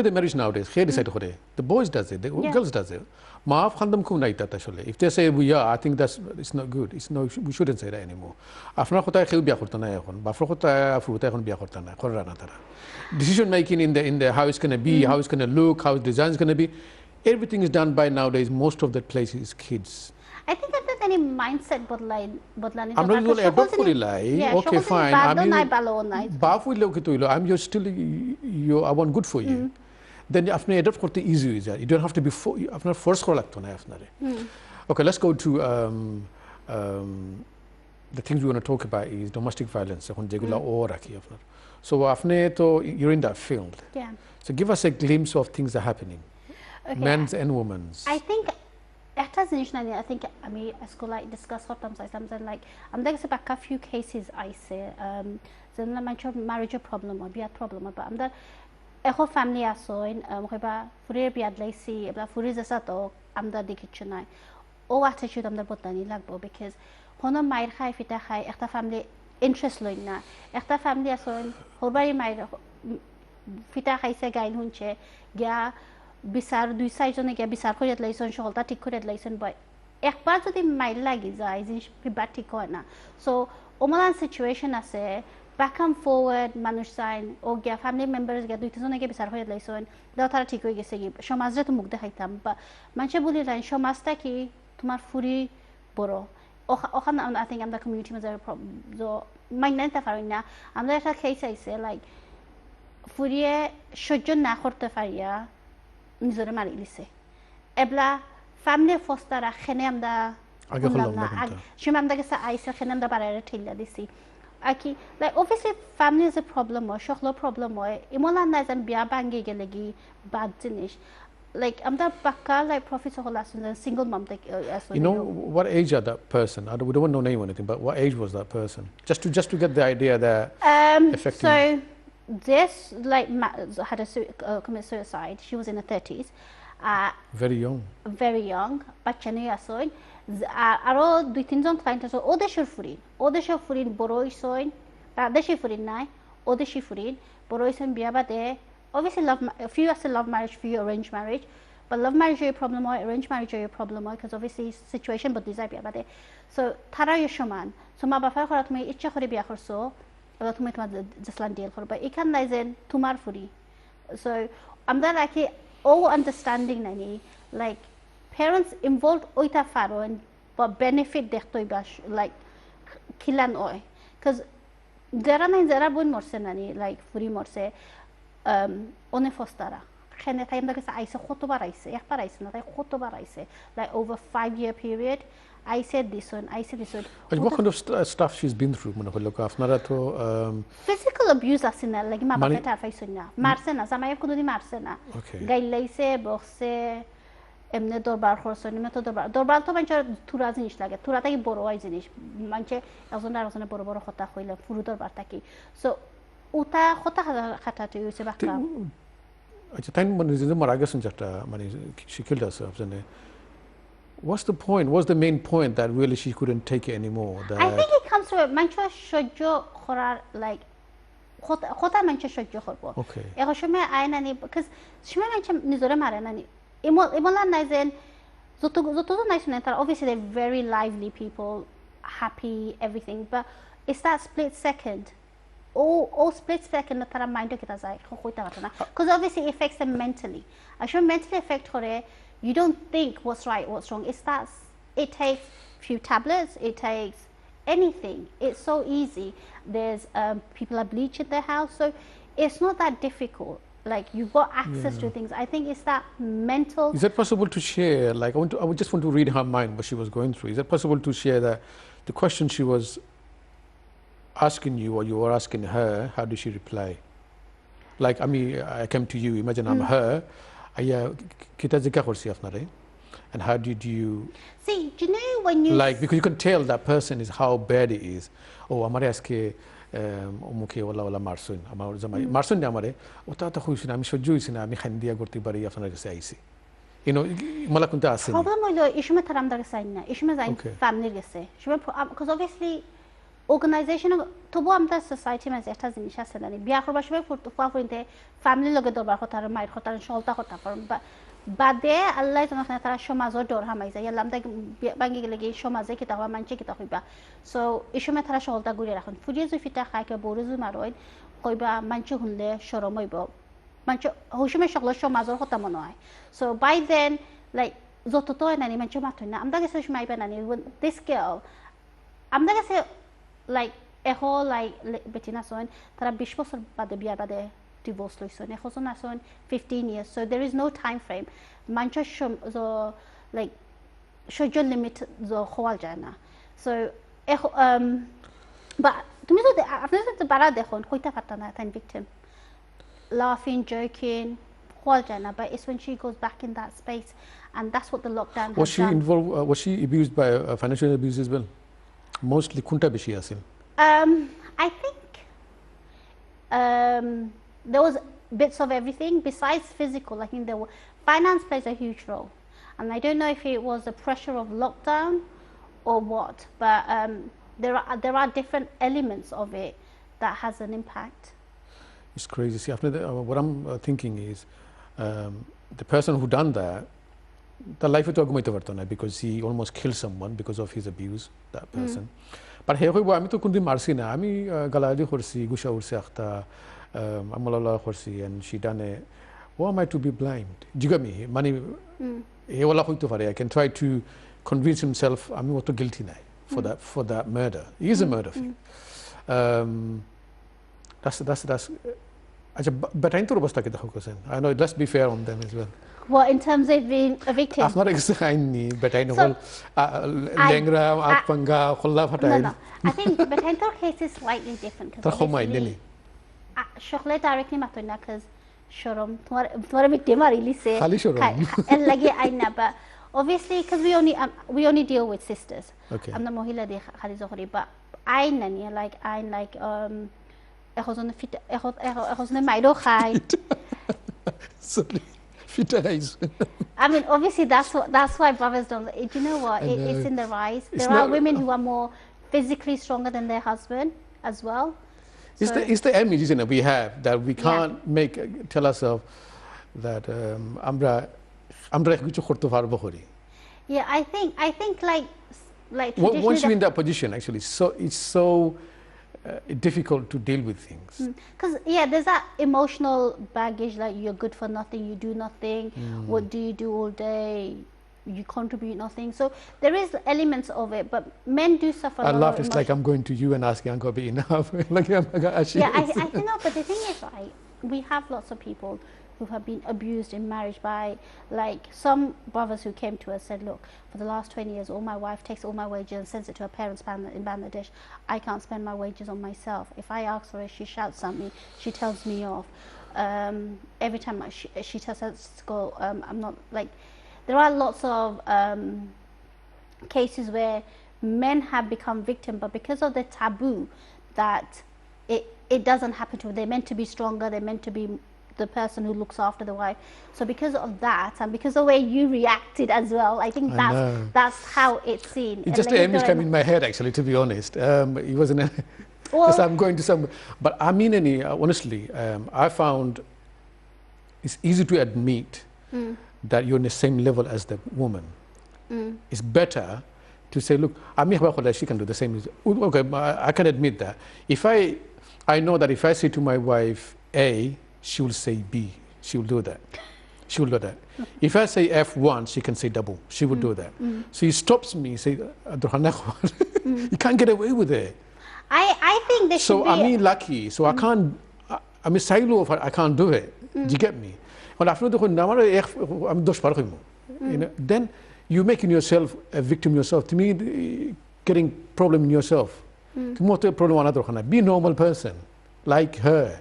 the marriage nowadays. The boys does it, the girls does it. If they say I think it's not good. We shouldn't say that anymore. Decision making in the how it's going to be, how it's going to look, how the design is going to be, everything is done by nowadays. Most of the places kimes. I think that any mindset bodlani. I'm not going to adopt for okay, fine. I'm just still I want good for you. Then after adopt for the easy is that you don't have to be after force Okay, let's go to the things we want to talk about is domestic violence. So after you're in that field. Yeah. So give us a glimpse of things that are happening. Okay. Men's and women's. I think I mean, I school like discuss what sometimes like there's about a few cases I say marriage problem or be a problem, but the whole family are so in for be at lacy about for is a sato the kitchen or attitude the botany lagbo, because hono my high fit a high family interest loina family so in whole my fit a high say guy hunche ga বিচার দুই সাইজনে গিয়া বিচার করিয়া লাইছেন সহলতা ঠিক করিয়া লাইছেন, by একবার যদি mile লাগি যায় জিনিস ফিডব্যাক ঠিক হয় না। সো ওমালান সিচুয়েশন আছে ব্যাক এন্ড ফরওয়ার্ড মানুষ সাইন ও গিয়া ফ্যামিলি মেম্বার্স গিয়া দুইজনে গিয়া বিচার করিয়া লাইছেন দাও তারা ঠিক হয়ে গেছে কি সমাজে তো মুখ দেখাইতাম, বা মানুষে বলি লাইন সমাজটা কি তোমার ফুরি বড় ওখানে আই থিঙ্ক আমরা কমিউনিটি মাঝে মাইনাইতে পারি না। আমরা একটা কেস আইছে লাইক ফুরিয়ে সহ্য না করতে পারিয়া নিজরে মারি লিছে এবলা ফ্যামিলি ফস্টারা খেনে আমরা গেছে আইসা খেনে আমরা বাড়াইরে ঠেলা দিছি আকি like obviously family is a problem হয়, সকল প্রবলেম হয়, ইমলা না যেন বিয়া ভাঙ্গি গেলে কি বাদ জিনিস like আমরা পাক্কা like professor হল আসুন single mom আসুন. You know what age are that person? We don't want to name anything, but what age was that person? Just to get the idea that affecting. So this like had a commit suicide. She was in her 30s. Very young. Very young. Bacha niye asoin. Aro 2-3 John client আছে ও দেশের ফুরিন বড় হইছইন বাংলাদেশি ফুরিন নাই ও দেশি ফুরিন বড় হইছইন বিয়া বাদে obviously few আছে love marriage, few arranged marriage, but love marriage is a problem or arranged marriage is a problem because obviously situation বদলি যায় বিয়া বাদে so তারা সমান so মা বাবা করা তুমি ইচ্ছা করে বিয়া করছো এবার তুমি তোমার জাসলান ডিল করবা এখান নাই যে তোমার ফুরি so আমরা like all understanding nani like parents involved oita faron but benefit dekhtoy bash like kilan oy cuz zara bun morse nani like furi morse one fostara khane time da kesa aise khotobar aise ekbar aise na tay khotobar aise like over 5-year period I said this one what kind of stuff she's been through mone holo ka apnara to physical abuse asina like ma baba ta faisona marse na zamay kododi marse na gailaise boxe এমনি দরবার খরচ নিমে তো দরবার তো মানুষের Thura জিনিস লাগে থুরাটা কি বড় হয় জিনিস মানুষে একজন আর একজনের বড় বড় কথা কইলে পুরো দরবার থাকি সো ওটা কথা খাটাতে হইছে বাকা আচ্ছা তাই মানে যে মারা গেছেন যেটা মানে she killed herself and what's the point, what's the main point that really she couldn't take it anymore? I think it comes to মানুষের সহ্য করার like কথা মানুষের সহ্য করব এখন সময় আইনা নি because সময় মানুষ নিজরে মারে না নি Imola Nizen Zoto Nice obviously they're very lively people, happy, everything, but it's that split second. All split second that mind because obviously it affects them mentally. I should mentally affect her you don't think what's right, what's wrong. It takes few tablets, it takes anything. It's so easy. There's people are bleaching their house, so it's not that difficult. Like you've got access to things. I think it's that mental. Is it possible to share? Like I would just want to read her mind what she was going through. Is it possible to share that the question she was asking you or you were asking her? How did she reply? Like I mean, I came to you. Imagine I'm her. Kita zika korsi afnare. And how did you? See, do you know when you like because you can tell that person is how bad it is. Oh, amare aske. ওমুকে ওলা মারসুন আমার জামাই মারসুন না আমারে ওটা তো হইছে না আমি সহ্য হইছে না আমি খান্দিয়া করতে পারি আপনার কাছে আইছি মালা কোনটা আছে প্রবলেম হইলো ইসমে তার আমদার কাছে না ইসমে যাই ফ্যামিলির কাছে ইসমে because obviously organization তবু আমরা সোসাইটি মাঝে একটা জিনিস আছে না বিয়া করবার সময় ফুয়াফুরিতে ফ্যামিলির লগে দরবার কথা আর মায়ের কথা সলতা কথা করুন বাদে আল্লাহ তোমাকে তারা সমাজের ডর হামাই যায় আল্লাহ বাঙ্গি গেলে গিয়ে সমাজে কিতা হওয়া মানুষে কিতা হইবা সো এই সময় তারা সহলতা ঘুরে রাখুন ফুরিয়ে জুই ফিটা খাইকে বড় জুই মারইন কইবা মানুষ শুনলে সরম হইব মানুষ ওই সময় সকলের সমাজের কথা মনে হয় সো বাই দেন লাইক যত তো নানি মানুষ মাথুন না আমরা কাছে সময় আইবা নানি দিস গার্ল আমরা কাছে লাইক এহ লাইক বেটিনা সন তারা 20 বছর বাদে বিয়ার বাদে divorce loison ekhoson ason 15 years so there is no time frame mancha so like schedule limit zo khwal jana so but tumi so apne to bara dekhon koita patana tan victim laughing joking khwal jana but it's when she goes back in that space and that's what the lockdown was she done. Involved was she abused by financial abuse as well mostly kunta beshi asil I think there was bits of everything besides physical. I think finance plays a huge role, and I don't know if it was the pressure of lockdown or what, but there are different elements of it that has an impact. It's crazy. See, after what I'm thinking is the person who done that, the life of the because he almost killed someone because of his abuse. That person, but here we I'm to kundi marsi na. Ami galadi khorsi gusha urse akhta. Amalala khorsi and she done it. Why am I to be blind? Jigami money. He wala hoyte pare. I can try to convince himself. I'm not guilty now for that murder. He is a murder. That's. But I know. Let's be fair on them as well. Well, in terms of being a victim. I'm not exactly, but I know. Lengra, Akpanga, Kholla Fatay. No. I think, but in our case is slightly different because. شغله directly matuna cuz shorom tumhara victim really say khali shorom and lagi aina but obviously cuz we only deal with sisters amna mohila de khali zohri but aina ni like Ehozone mairo khai. Sorry, fitterize. I mean, obviously that's why brothers don't. Do you know what? It's in the rise. There are women who are more physically stronger than their husband as well. It's the image, isn't it, we have that we can't tell ourselves that yeah, I think like once you're in that position, actually, it's so difficult to deal with things. Because there's that emotional baggage, like you're good for nothing, you do nothing, what do you do all day, you contribute nothing. So there is elements of it, but men do suffer. I laugh. It's like I'm going to you and asking, "Uncle, be enough?" Like, I think no, but the thing is, right? We have lots of people who have been abused in marriage by, like, some brothers who came to us said, "Look, for the last 20 years, my wife takes all my wages and sends it to her parents in Bangladesh. I can't spend my wages on myself. If I ask for it, she shouts at me. She tells me off. Every time she tells us to go, I'm not like." There are lots of cases where men have become victims, but because of the taboo that it doesn't happen to them. They're meant to be stronger, they're meant to be the person who looks after the wife. So because of that, and because of the way you reacted as well, I think that's how it's seen. It's just the image came in my head, actually, to be honest. It wasn't because I'm going to some, but I mean, honestly, I found it's easy to admit that you're on the same level as the woman. It's better to say, look, she can do the same. Okay, I can admit that. If I know that if I say to my wife A, she will say B. She will do that. She will do that. If I say F once, she can say double. She will do that. So he stops me, say, you can't get away with it. I think this should be... So I'm lucky. So I can't, I'm a silo of I can't do it. Do you get me? Then you're making yourself a victim yourself. To me, getting problem in yourself. Be a normal person, like her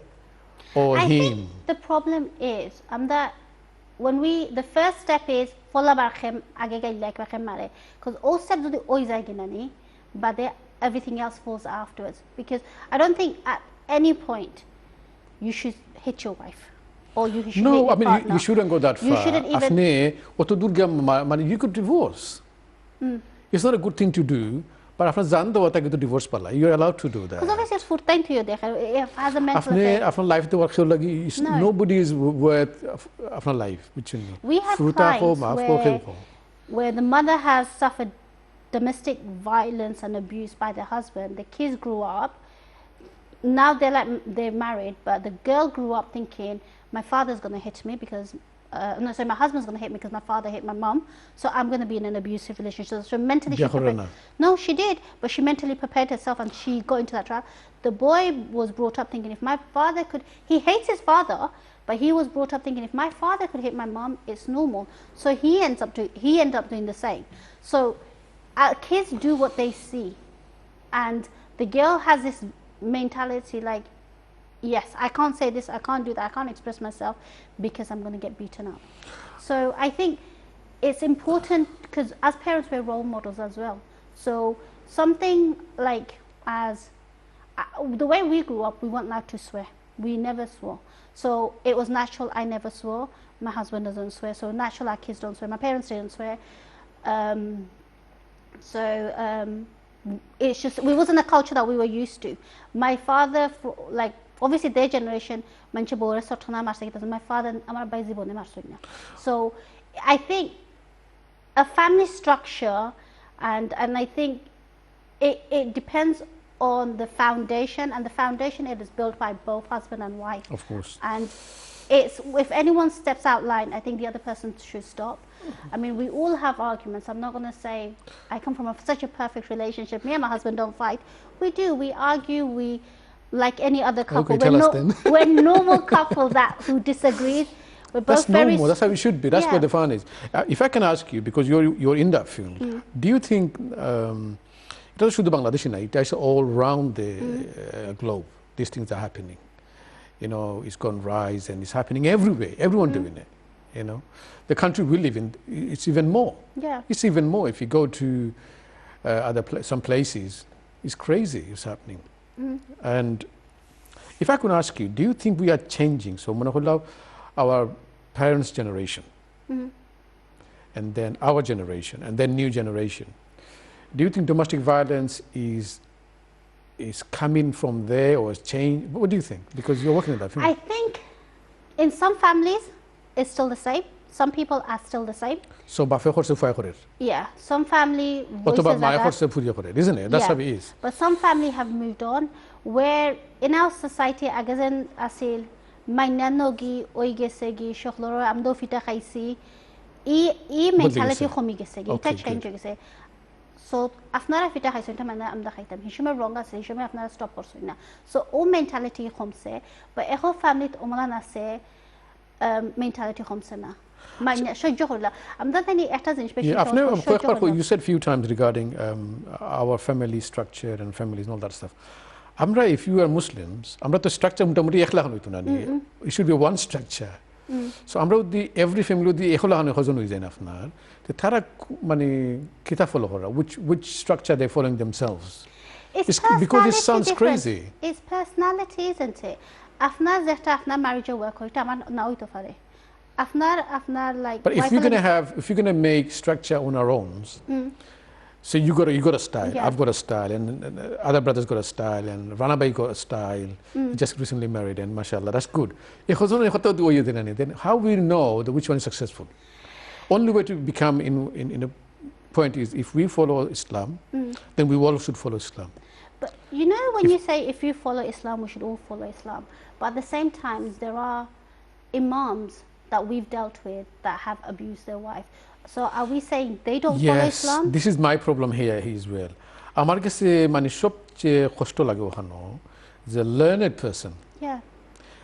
or him. I think the problem is that when the first step is because all steps are always but everything else falls afterwards. Because I don't think at any point you should hit your wife. Or you should no, I mean, you shouldn't go that far. You shouldn't even... you could divorce. It's not a good thing to do, but after divorce, you're allowed to do that. Because obviously it's full-time to you, as a mental life, nobody is worth after life. We have clients where the mother has suffered domestic violence and abuse by the husband. The kids grew up. Now they're married, but the girl grew up thinking, my father's going to hit me because, my husband's going to hit me because my father hit my mom, so I'm going to be in an abusive relationship. So mentally she prepared. No, she did, but she mentally prepared herself and she got into that trap. The boy was brought up thinking, if my father could, he hates his father, but he was brought up thinking, if my father could hit my mom, it's normal. So he ends up doing the same. So kids do what they see, and the girl has this mentality like, yes, I can't say this, I can't do that, I can't express myself because I'm going to get beaten up. So I think it's important because as parents we're role models as well. So something like the way we grew up, we weren't allowed to swear. We never swore. So it was natural. I never swore. My husband doesn't swear. So natural, our kids don't swear. My parents didn't swear. It's just, we wasn't a culture that we were used to. My father, like, obviously their generation, my father, so I think a family structure, and I think it depends on the foundation, and the foundation it is built by both husband and wife. Of course. And it's, if anyone steps out line, I think the other person should stop. I mean, we all have arguments. I'm not going to say I come from such a perfect relationship. Me and my husband don't fight. We do. We argue. We, like any other couple. Okay, we're normal couple who disagree. We're both normal. That's how we should be. That's where the fun is. If I can ask you, because you're in that field, do you think it is all around the globe, these things are happening? You know, it's gone rise and it's happening everywhere. Everyone doing it. You know, the country we live in, it's even more. Yeah. It's even more. If you go to some places, it's crazy. It's happening, and If I could ask you, do you think we are changing? So our parents' generation, and then our generation, and then new generation. Do you think domestic violence is coming from there or is changed? What do you think? Because you're working in that field. I think in some families it's still the same. Some people are still the same. So bafe khorse fuya korer. Yeah, some family Otoba voices maya are khorse puriya korer, isn't it? That's how it is. But some family have moved on, where in our society again asil mainanogi oigesegi shokhloro amdo fita khaisi e mentality khomi gesegi ita change gese. So afnara fita khaisi ta mana amda khaitam hishuma wrong ase hishuma afnara stop korsoina. So o mentality khomse but echo family umalan ase mentality khomse na. You said a few times regarding our family structure and families and all that stuff. Amra, if you are Muslims, amra to structure it should be one structure. So amra every family the which structure they're following themselves. Because it sounds crazy. It's personality, isn't it? After marriage work, like. But if you're gonna make structure on our own, so you got a style. Yeah. I've got a style, and other brothers got a style, and Ranabai got a style. He just recently married, and mashallah, that's good. Then how we know which one is successful? Only way to become in a point is if we follow Islam, then we all should follow Islam. But you know when you say if you follow Islam, we should all follow Islam. But at the same time, there are imams that we've dealt with that have abused their wife. So are we saying they don't follow Islam? Yes, this is my problem here as well. Amar kache mane sobcheye koshto lage okhano the learned person. Yeah.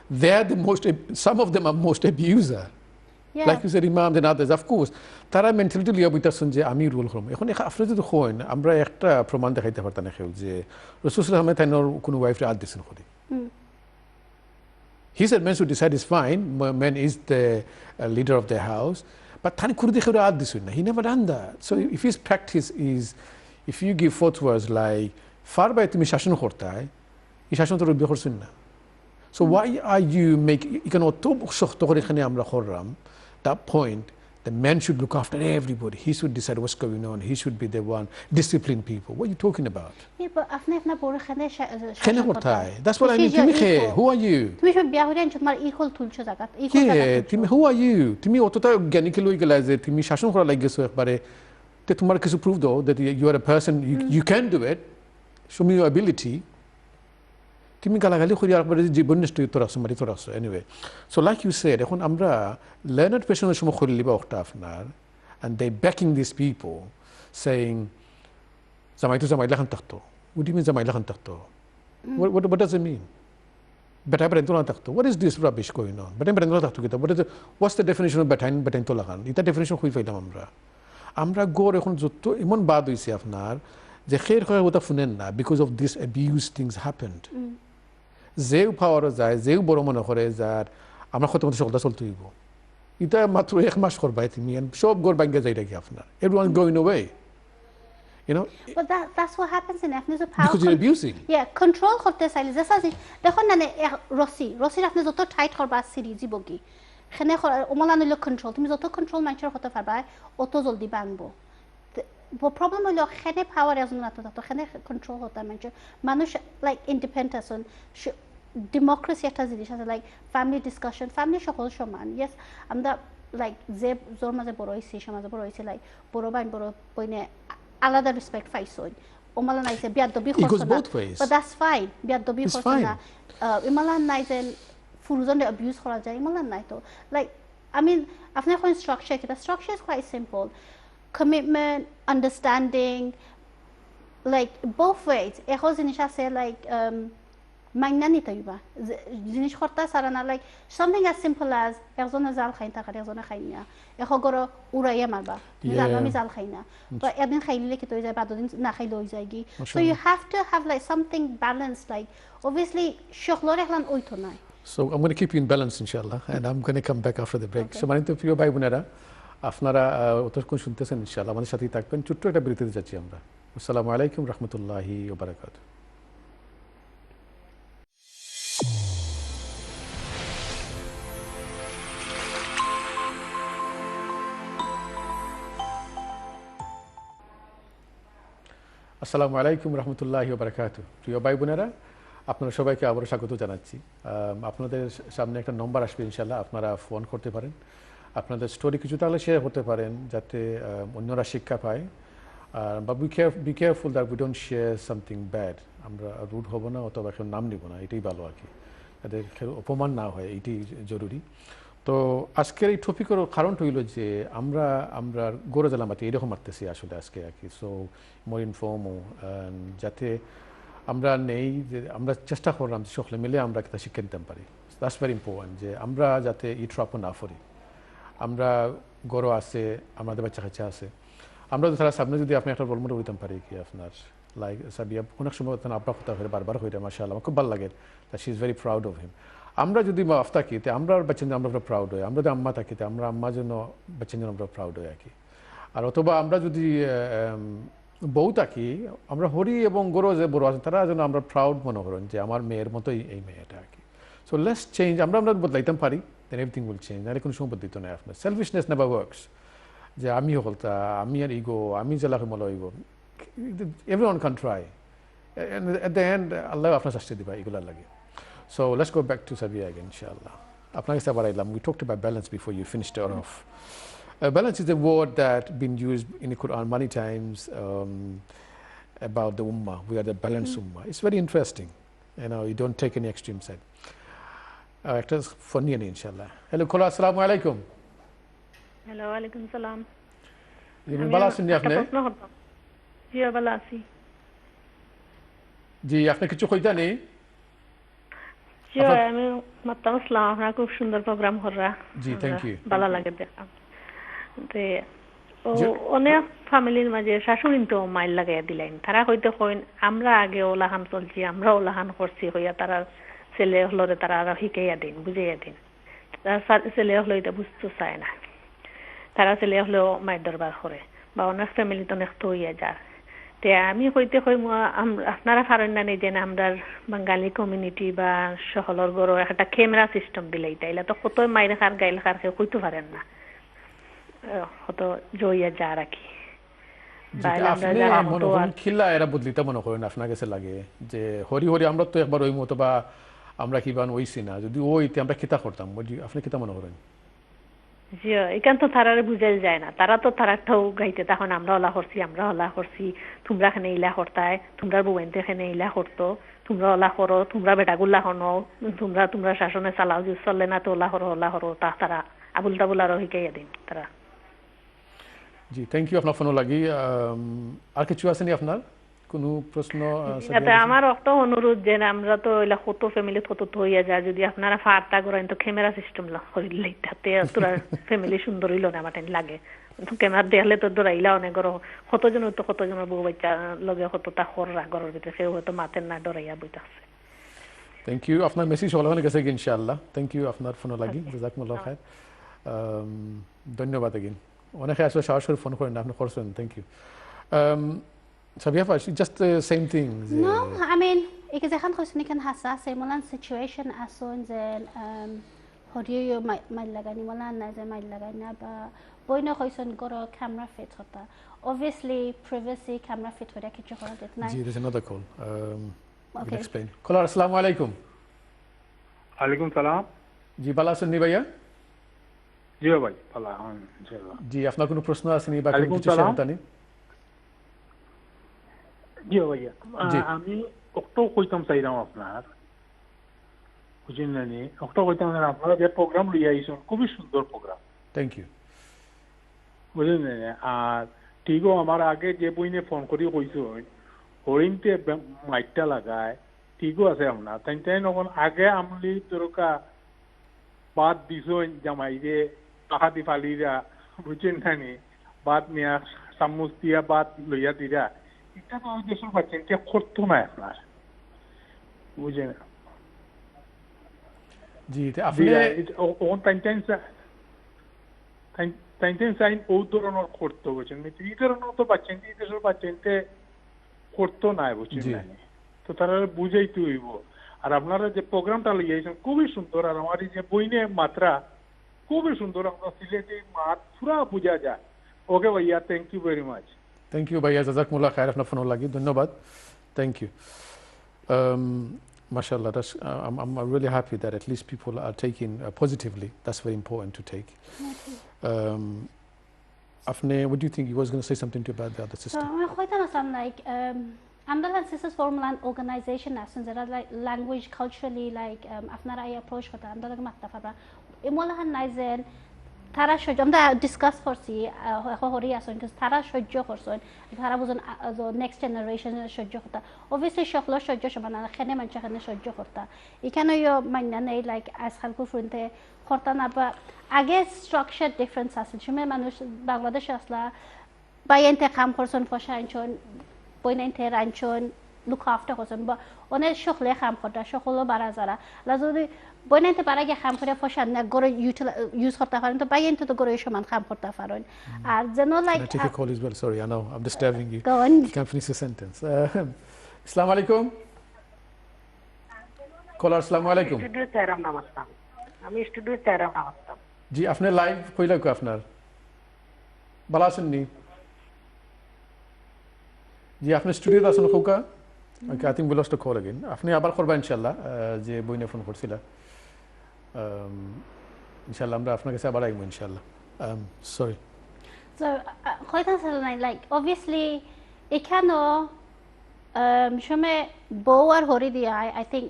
They are the most, some of them are most abuser. Yeah. Like you said, imam and others, of course. Tara mentality liya bitasun je ami rule khom. Ekhon after to khoin amra ekta proman dekhaite parta na kheu je Rasul sallallahu alaihi wasallam tainor kono wife re ad disen khodi. He said men should decide is fine, man is the leader of their house, but he never done that. So if his practice is, if you give fatwas like, far by tumi shashon khorta hai, shashon to rubi khorsunna. So why are you making, that point, the man should look after everybody. He should decide what's going on. He should be the one, discipline people. What are you talking about? Yeah, but that's what I mean. Who are you? Yeah, who are you? Prove though that you are a person, you can do it. Show me your ability. Anyway, so like you said, learned person and they backing these people saying what do you mean what does it mean? What is this rubbish going on? What's the definition of that definition because of this abuse things happened. Zeu power যায় zeu বড় মনে করে যার আমরা কত মতো সকলটা চলতে হইব এটা মাত্র এক মাস করবাই তুমি সব গর ভাঙ্গা যাইরা কি আপনার everyone going away, you know. But that's what happens in ethnic power because you're abusing. Yeah, control করতে চাইলে যে সাজি দেখুন না রসি আপনি যত টাইট করবা সিরিজ জীবকি এখানে ওমালান হলো কন্ট্রোল তুমি যত কন্ট্রোল মাইন্ডের হতে পারবা অত জলদি বানবো problem হলো এখানে পাওয়ার এজন না তো এখানে কন্ট্রোল হতে মানুষ লাইক ইন্ডিপেন্ডেন্স অন democracy একটা জিনিস আছে লাইক ফ্যামিলি ডিসকাশন ফ্যামিলি সকল সমান ইয়েস আমরা লাইক যে জোর মাঝে বড় হইছি সমাজে বড় হইছি লাইক বড় বাইন বড় বইনে আলাদা রেসপেক্ট পাইছই ওমালা নাইছে বিয়াদবি করছ না but that's fine বিয়াদবি করছ না ইমালা নাইছে ফুরজনে অ্যাবিউজ করা যায় ইমালা নাই তো লাইক I mean আপনার কোন স্ট্রাকচার কি the structure is quite simple commitment understanding like both ways এখন জিনিস আছে like মাইনানি তাইবা জিনিস করতে সারা না like something as simple as একজনে জাল খাই থাকা একজনে খাই না এখগর উড়াইয়া মারবা জানো আমি জাল খাই না তো একদিন খাইলে কি তো যায় বাদ দিন না খাইলে হই যায় কি so you have to have like something balanced like obviously শখলর এখন ওইতো নাই so I'm going to keep you in balance inshallah and I'm going to come back after the break so মানিত প্রিয় ভাই বোনেরা আপনারা অতক্ষণ শুনতেছেন ইনশাআল্লাহ আমাদের সাথেই থাকবেন ছোট্ট একটা বিরতিতে যাচ্ছি আমরা আসসালামু আলাইকুম রাহমাতুল্লাহি ওয়া বারাকাতুহু আসসালামু আলাইকুম রহমতুল্লাহি ওয়া বারাকাতুহু। প্রিয় ভাই বোনেরা, আপনারা সবাইকে আবারও স্বাগত জানাচ্ছি। আপনাদের সামনে একটা নম্বর আসবে ইনশাল্লাহ, আপনারা ফোন করতে পারেন, আপনাদের স্টোরি কিছু তাহলে শেয়ার করতে পারেন যাতে অন্যরা শিক্ষা পায়। বা be careful that we don't share something bad. আমরা রুড হব না অথবা কেউ নাম নিব না, এটাই ভালো আর কি, তাদের কেউ অপমান না হয়, এইটাই জরুরি। তো আজকের এই টপিকের কারণটা হইল যে আমরা গড়ে জালামাতি এরকম মারতেছি আসলে আজকে আর কি। সো মোর ইনফর্ম যাতে আমরা নেই যে আমরা চেষ্টা করলাম যে সকলে মিলে আমরা একটা শিক্ষা নিতে পারি। দ্যাটস ভেরি ইম্পর্টেন্ট যে আমরা যাতে এই ট্রাপ না করি। আমরা গড় আছে, আমাদের বাচ্চা কাচ্চা আছে, আমরা তো তারা সামনে যদি আপনি একটা রোল মডেল দিতে পারি কি আপনার লাইক সাবিয়া অনেক সময় আব্বা কথা হয়ে বারবার হয়ে মাশাআল্লাহ আমার খুব ভালো লাগে, she is very proud of him. আমরা যদি মাফ থাকি তে আমরা বাচ্চার জন্য আমরা প্রাউড হই, আমরা যদি আম্মা থাকি তে আমরা আম্মার জন্য বাচ্চার জন্য আমরা প্রাউড হই আর কি। আর অথবা আমরা যদি বউ থাকি, আমরা হরি এবং গরো যে বড় আছেন তারা যেন আমরা প্রাউড মনে করেন যে আমার মেয়ের মতোই এই মেয়েটা আর কি। সো লেটস চেঞ্জ, আমরা বদলাইতাম পারি, দেন এভরিথিং উইল চেঞ্জ। নাহলে কোনো সময় বদলিত নয় আপনার। সেলফিশনেস নেভার ওয়ার্কস, যে আমি হলতা, আমি আর ইগো, আমি জেলাকে মলো ego, everyone can try, at the end আল্লাহ আপনার শাস্তি দিবা এগুলোর লাগে। So let's go back to Sabia again, inshallah. We talked about balance before you finished it off. Balance is a word that's been used in the Quran many times about the ummah. We are the balanced ummah. It's very interesting. You know, you don't take any extreme side. It is funny, inshallah. Hello, Kola, assalamu alaikum. Hello, alaikum salam. You bala sunni apne? Ji, bala aছি। জি, আপনি কিছু কইতা নেই? জি, আমি মাত্র আসলাম, আপনারা খুব সুন্দর programme করা। জি, থ্যাংক ইউ। ভালো লাগে দেখা। তে অনেক ফ্যামিলির মাঝে শাশুড়ি তো মাইল লাগাইয়া দিলেন, তারা হয়তো কইন আমরা আগে ওলাহান চলছি, আমরা ওলাহান করছি হইয়া তারা ছেলে হলরে তারা আরো শিখাইয়া দিন, বুঝাইয়া দিন। তারা ছেলে হলো এটা বুঝতে চায় না, তারা ছেলে হলেও মায়ের দরবার করে বা অনেক ফ্যামিলি তো অনেক তো হইয়া যায়। তে আমি হইতে হই আপনারা পারেন না যে আমরা বাঙালি কমিউনিটি বা শহরের গড় একটা ক্যামেরা সিস্টেম দিলে তাইলে তো কত মাইরে খার গাইল খার কেউ হইতে পারেন না, কত জইয়া যা রাখি। খিল্লা এরা বদলিতে মনে করেন আপনার কাছে লাগে যে হরি হরি আমরা তো একবার ওই মতো বা আমরা কি বান ওইছি না, যদি ওইতে আমরা খিতা করতাম, আপনি খিতা মনে করেন? জি, এখান তো তারা বুঝাই যায় না, তারা তো তারাটাও গাইতে তখন আমরা ওলা করছি, আমরা ওলা করছি, তোমরা এখানে ইলা করতায়, তোমরা বউয়েনতে এখানে ইলা করতো, তোমরা ওলা করো, তোমরা বেটাগুলা হনো, তোমরা শাসনে চালাও, যে চললে না তো ওলা করো তা তারা আবুল তাবুল আরো শিখাইয়া দিন তারা। জি, থ্যাংক ইউ। আপনার ফোনও লাগি। আর কিছু আসেনি আপনার কোনো প্রশ্ন? আমার অত অনুরোধ যে আমরা তো এলা কত ফ্যামিলি কত হইয়া যায়, যদি আপনারা ফারটা করেন তো ক্যামেরা সিস্টেম করিলে তাতে তোরা ফ্যামিলি সুন্দর হইল না আমার লাগে। ক্যামেরা দেখলে তো দৌড়াইলা অনেক গরো কতজনের বউ বাচ্চা লগে কতটা খররা ঘরের ভিতরে, সেও হয়তো মাতের না ডরাইয়া বইতাছে। Thank you. আপনার মেসেজ হলে গেছে ইনশাআল্লাহ। Thank you. আপনার ফোনও লাগি। জাযাকুমুল্লাহ খাইর। ধন্যবাদ again. অনেকে আসলে সাহস করে ফোন করেন না, আপনি করছেন, thank you. Sabia, just the same thing. No, I mean, because I can't question can hasa similar situation as soon as how do you my lagani wala na je my lagani ba boy na question goro camera fit hota, obviously privacy camera fit hoda kichu kora det na. Ji, there's another call. Okay, explain. Caller, assalamu alaikum. alaikum salam. Ji, bala sunni bhaiya? জি ভাই, ভালো ইনশাআল্লাহ। জি, আপনার কোনো প্রশ্ন আসেনি বা কোনো কিছু শেয়ার করতে? জি ভাইয়া, আমি একটু কইতাম চাইলাম আপনার, বুঝলেন না নি, একটু কইতাম আপনারা যে প্রোগ্রাম লইয়া আইছেন খুবই সুন্দর প্রোগ্রাম, থ্যাংক ইউ, বুঝলেন না। আর ঠিকও আমার আগে যে বইনে ফোন করি কইছো হরিণতে মাইকটা লাগায়, ঠিকও আছে আপনার তাই তাই নখন আগে আমলি তোরকা বাদ দিছ জামাই যে টাকা দি ফালিরা, বুঝছেন না নি, বাদ নিয়া চামচ দিয়া বাদ লইয়া দিরা, এটা তো ওই দেশের বাচ্চা করতো না আপনার, বুঝলেন? জি, আপনি টাইম ও ধরনের করতো, বুঝছেন? এই ধরনের তো বাচ্চা এই দেশের বাচ্চা করতো না, বুঝছেন? তো তারা বুঝাইতে হইব। আর আপনারা যে প্রোগ্রামটা লইয়াছেন খুবই সুন্দর, আর আমার এই যে বইনে মাত্রা খুবই সুন্দর, আমরা সিলেটি মাত পুরা বুঝা যায়। ওকে ভাইয়া, thank you very much. Thank you ভাইয়া, জাযাকুমুল্লাহ খাইর, আপনার ফোন লাগি, ধন্যবাদ, thank you. Mashallah, I'm really happy that at least people are taking positively. That's very important to take. Afne, what do you think? You was going to say something to about the other sister? So I'm quite understand like Amdal Sisters Formal organization nations that are like language culturally like after I approach kota Amdal makta fara imolahan naizen tara shojo amda discuss korছি Hari আসন because tara সহ্য করছেন tara বুঝন next generation সহ্য করতা obviously সকল সহ্য সমান না খেনে মানুষ খেনে সহ্য করতা এখানে মাইনা নেই like আজকাল কুফরতে করতা না বা আগে স্ট্রাকচার ডিফারেন্স আছে সময় মানুষ বাংলাদেশে আসলা বাইনতে কাম করছেন ফসাইনছন বইনাইতে রাইনছন look after করছেন বা অনেক সকলে কাম করতা সকল বারা যারা লাজুদি বইনাইতে পারা গিয়ে কাম করে ফসান না গরে ইউজ করতে পারেন তো বাইনতে তো গরে সমান কাম করতে পারেন আর যেন like Can I take a call as well? Sorry, I know I'm disturbing you. Go on. You can finish the sentence. Assalamu alaikum. Caller, assalamu alaikum. Studio চাইরাম নামাজতাম আমি স্টুডিও চাইরাম নামাজতাম জি আপনি লাইভ কইলা কো আপনার ভালো আছেন নি জি আপনি স্টুডিওতে আছেন খোকা okay I think we lost the call again আপনি আবার করবা ইনশাআল্লাহ যে বইনে ফোন করছিলা ইনশাআল্লাহ আমরা আপনার কাছে আবার আইবো ইনশাআল্লাহ sorry so quite like obviously এখানে সময় বউ আর হরি দিয়া I think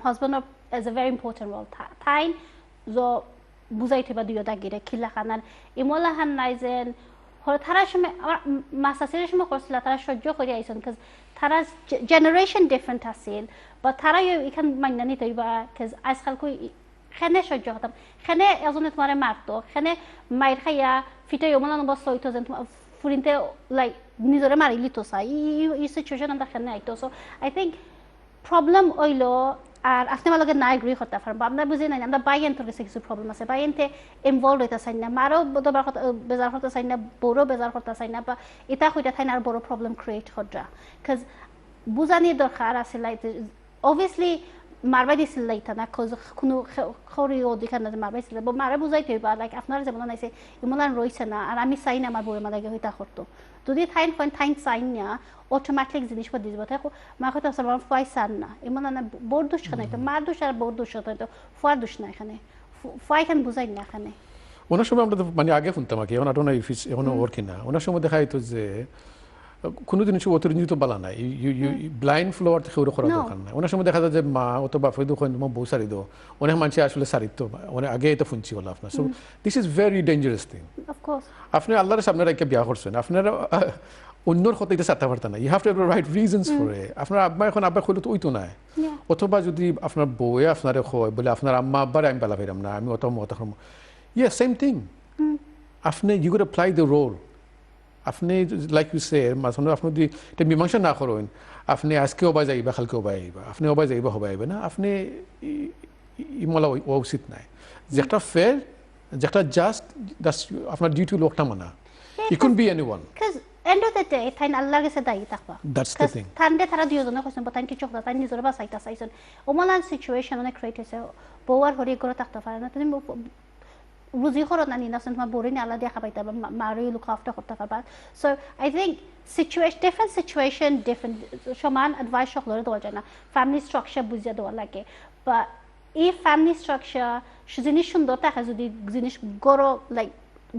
husband is a very important role time so বুঝাইতে বা দিও দাগিরে খিলা খানার ইমলাহান নাইজেন তারা সময় আমার মাসাসের সময় করছিল তারা সহ্য করে আইছেন cuz তারা জেনারেশন ডিফারেন্ট আছিল বা তারা এখান মাইনা নিতে হইবা cuz আজকাল কই খানে সহ্য করতাম খানে এজনে তোমারে মারতো খানে মাইর খাইয়া ফিটে ইমলান বস হইতো যেন ফুরিনতে লাইক নিজরে মারিলি তো চাই এই সিচুয়েশন আমরা খানে আইতো সো আই থিংক প্রবলেম হইলো আর আপনি আমার লগে না এগ্রি করতে পারবেন আমরা বুঝি না আমরা বাইয়েন্টের কাছে কিছু প্রবলেম আছে বাইয়েন্টে ইনভলভ হইতে চাই না মারও দবার কথা বেজার করতে চাই না বড় বেজার করতে চাই না বা এটা হইতে থাই না আর বড় প্রবলেম ক্রিয়েট হদ্রা কজ বুঝানি দরকার আছে লাইক অবভিয়াসলি মারবাই দিছিল লাইতা না কজ কোনো খরি অধিকার না মারবাইছিল বা মারে বুঝাইতে হইবা লাইক আপনারা যেমন নাইছে ইমলান রইছে না আর আমি চাই না আমার বউয়ের মালাগে হইতা করতো যদি থাইন ফোন থাইন চাই না অটোমেটিক জিনিসপত্র দিব তাই মা কথা আমার ফুয়াই চান না এমন না বোর দোষ নাই তো মার দোষ আর বোর দোষ তো ফুয়ার দোষ না এখানে ফুয়াই খান বুঝাই না এখানে ওনার সময় আমরা মানে আগে শুনতাম আগে এখন আটো না ইফিস এখন ওর কিনা ওনার সময় দেখা যেত যে কোনো জিনিস অতিরঞ্জিত বালা নাই ব্লাইন্ড ফ্লোয়ার থেকে ওরা করা দরকার নাই ওনার সময় দেখা যায় যে মা অত বাপে দোকান তোমার বউ সারি দো অনেক মানুষ আসলে সারিত অনেক আগে এটা শুনছি বলো আপনার so this is very dangerous thing আপনি আল্লাহর সামনে রেখে বিয়া করছেন আপনারা অন্যর কথা এটা চাতে পারতেন না you have to have right reasons for it আপনার আব্বা এখন আব্বা কইলে তো ওইতো নাই অথবা যদি আপনার বউয়ে আপনারে কয় বলে আপনার আম্মা আব্বারে আমি বালা ফেরাম না আমি অত মত ইয়া সেম থিং আপনি you got apply the role আপনি লাইক ইউ সে মাঝখানে আপনি যদি এটা মীমাংসা না করেন আপনি আজকে অবাই যাইবা কালকে অবাই আইবা আপনি অবাই যাইবা হবাই আইবা না আপনি ইমলা ও উচিত নাই যেটা ফেয়ার যেটা জাস্ট দ্যাটস আপনার ডিউটি লোকটা মানা it could be anyone end of the day tain Allah ge sadai takwa that's the thing tande thara diyo jona kosen botan ki chokda tan nizora ba saita saison omalan situation on a create ese power hori goro takta fara na tani buzi khoro na ni na sen ma bore ni Allah dia khabaita ba mari look after korta farba so I think different situation different shaman advice shoklore do jana family structure buzia do lage but if family structure shizini sundor takha jodi jinish goro like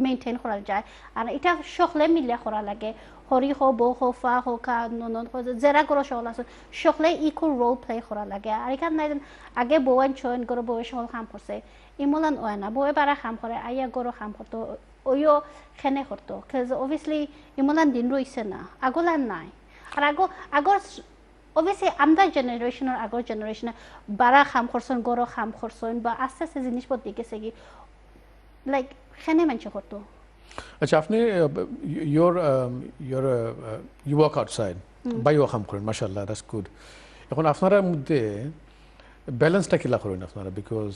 maintain করা যায় আর এটা সকলে মিলে করা লাগে হরি হো বো হো ফা হো কা নন যারা করো সকল আছে সকলে ইকুয়াল রোল প্লে করা লাগে আর এখানে নাই আগে বউন চয়ন করে বউয়ের সকল কাম করছে ইমলান হয় না বউয়ে বারা কাম করে আইয়া গরো কাম করতো ওইও খেনে করতো কজ অবভিয়াসলি ইমলান দিন রইছে না আগলান নাই আর আগর obviously আমরা জেনারেশন আর আগর জেনারেশনে বারা কাম করছেন গরো কাম করছেন বা আস্তে আস্তে জিনিসপত্র গেছে কি লাইক খেনে মানুষ করতো আচ্ছা আপনি you work outside বাইও কাম করেন মাশাআল্লাহ দ্যাটস গুড এখন আপনারা মধ্যে ব্যালেন্সটা কিলা করেন আপনারা বিকজ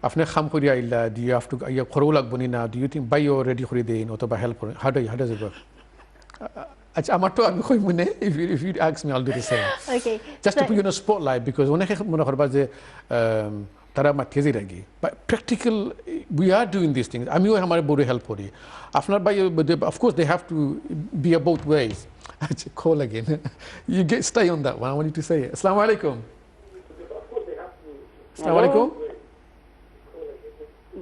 আপনি কাম করি আইলা ডু ইউ হ্যাভ টু ইয়া খরও লাগবো না ডু ইউ থিঙ্ক বাইও রেডি করে দেন অথবা হেল্প করেন হাউ ডাজ ইট ওয়ার্ক আচ্ছা আমার তো আমি কই মনে if you ask me I'll do the same okay just to put you in a spotlight because অনেকে মনে করবা যে tara matezi ragi. But practical, we are doing these things. Ami hamare bore help ho rahi hai. Of course, they have to be both ways. Call again. You stay on that one. I want you to say it. Assalamu alaikum. Assalamu alaikum.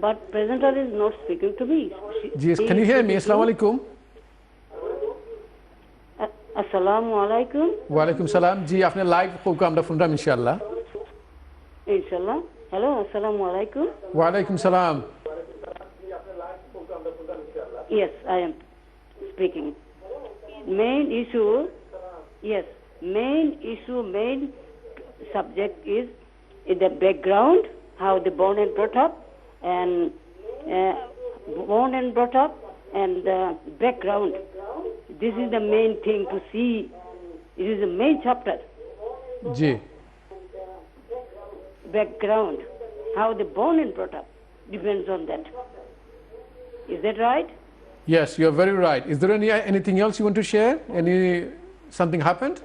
But presenter is not speaking to me. Yes, can you hear me? Assalamu alaikum. Assalamu alaikum. Wa alaikum salam. Ji, आपने live program दा सुन रहा इंशाल्लाह. Inshallah. Hello, assalamu alaikum. Wa alaikum salam. Yes, I am speaking. Main issue, yes, main subject is the background, how they born and brought up, and the background. This is the main thing to see. It is the main chapter. Ji. Background, how they born and brought up, depends on that. Is that right? Yes, you are very right. Is there anything else you want to share? Something happened?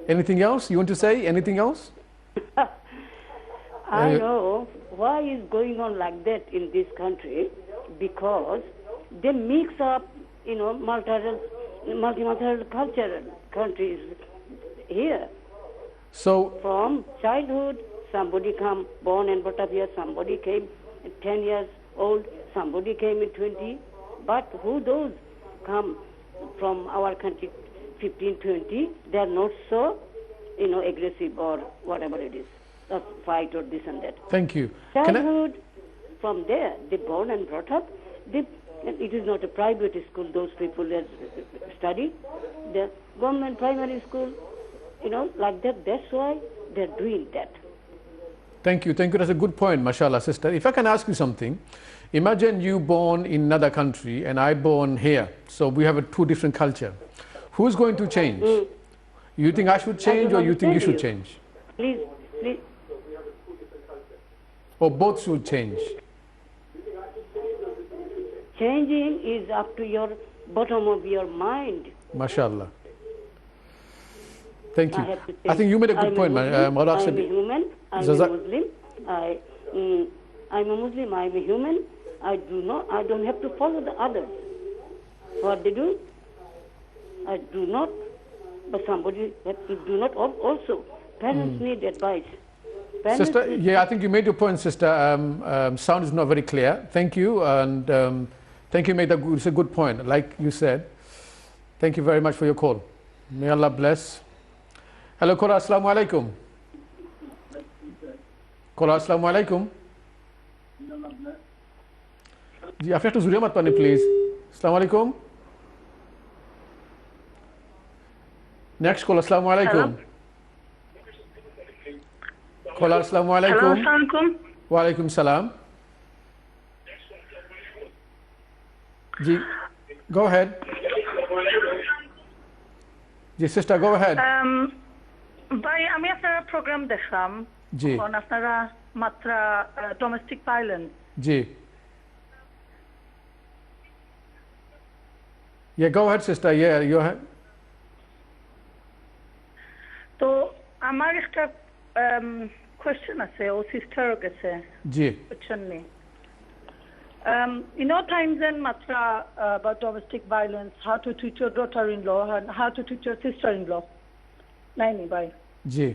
Anything else you want to say? Anything else? I know why is going on like that in this country, because they mix up, multicultural culture countries here. So from childhood, somebody come born and brought up here, somebody came at 10 years old, somebody came at 20, but who those come from our country 15, 20, they are not so, aggressive or whatever it is, a fight or this and that. Thank you. Childhood, from there, they born and brought up, it is not a private school, those people that study, the government primary school, like that, that's why they're doing that. Thank you. That's a good point, mashallah, sister. If I can ask you something, imagine you born in another country and I born here. So we have two different culture. Who's going to change? You think I should change or you think you should change? Please. Or both should change? Changing is up to your bottom of your mind. Mashallah. Thank you. I think you made a good point, man. I'm a human. I'm a Muslim. I'm a Muslim. I'm a human. I don't have to follow the others. What they do, I do not. But somebody has to do not also. Parents need advice. Sister, I think you made your point, sister. Sound is not very clear. Thank you, and thank you. It's a good point. Like you said, thank you very much for your call. May Allah bless. Hello, caller. Assalamu alaikum. Caller, assalamu alaikum. जी आप तो जुड़िए मत पाने please. अस्सलाम वालेकुम. Next call. Assalamu alaikum. Caller, assalamu alaikum. Hello, assalamualaikum. Wa alaikum salam. जी, go ahead. जी sister, go ahead. ভাই আমি আপনার প্রোগ্রাম দেখলাম জি কোন আপনারা মাত্রা domestic violence G go ahead sister, you ahead. তো আমার একটা কোশ্চেন আছে ও সিস্টারের কাছে জি কোশ্চেন নেই times and matra about domestic violence, how to treat your daughter-in-law and how to treat your sister-in-law. Naini, bye. जी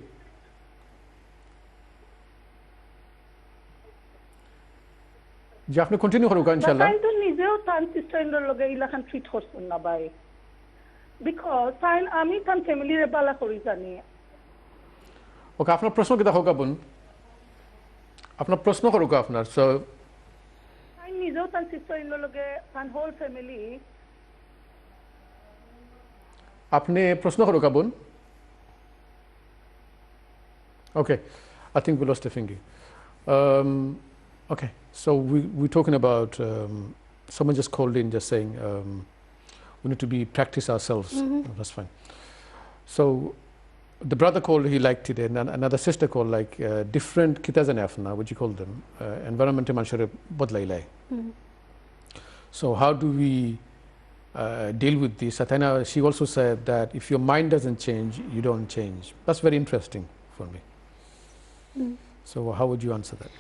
जी आपने कंटिन्यू करूँगा इंशाल्लाह. But I don't need your sister-in-law loge ilakan treat horsun na bye. Because fine, ami tan family re bala kori jani. Okay अपना प्रश्न कितना होगा बुन अपना प्रश्न करूँगा अपना so I need your sister-in-law loge and whole family. आपने प्रश्न करूँगा बुन. Okay, I think we lost the thingy. Okay, so we're talking about someone just called in just saying we need to practice ourselves. That's fine. So the brother called, he liked it, and another sister called like different kitazan afna, what you call them, environment manshare badlailai. So how do we deal with this. Athena, she also said that if your mind doesn't change, you don't change. That's very interesting for me. So how would you answer that?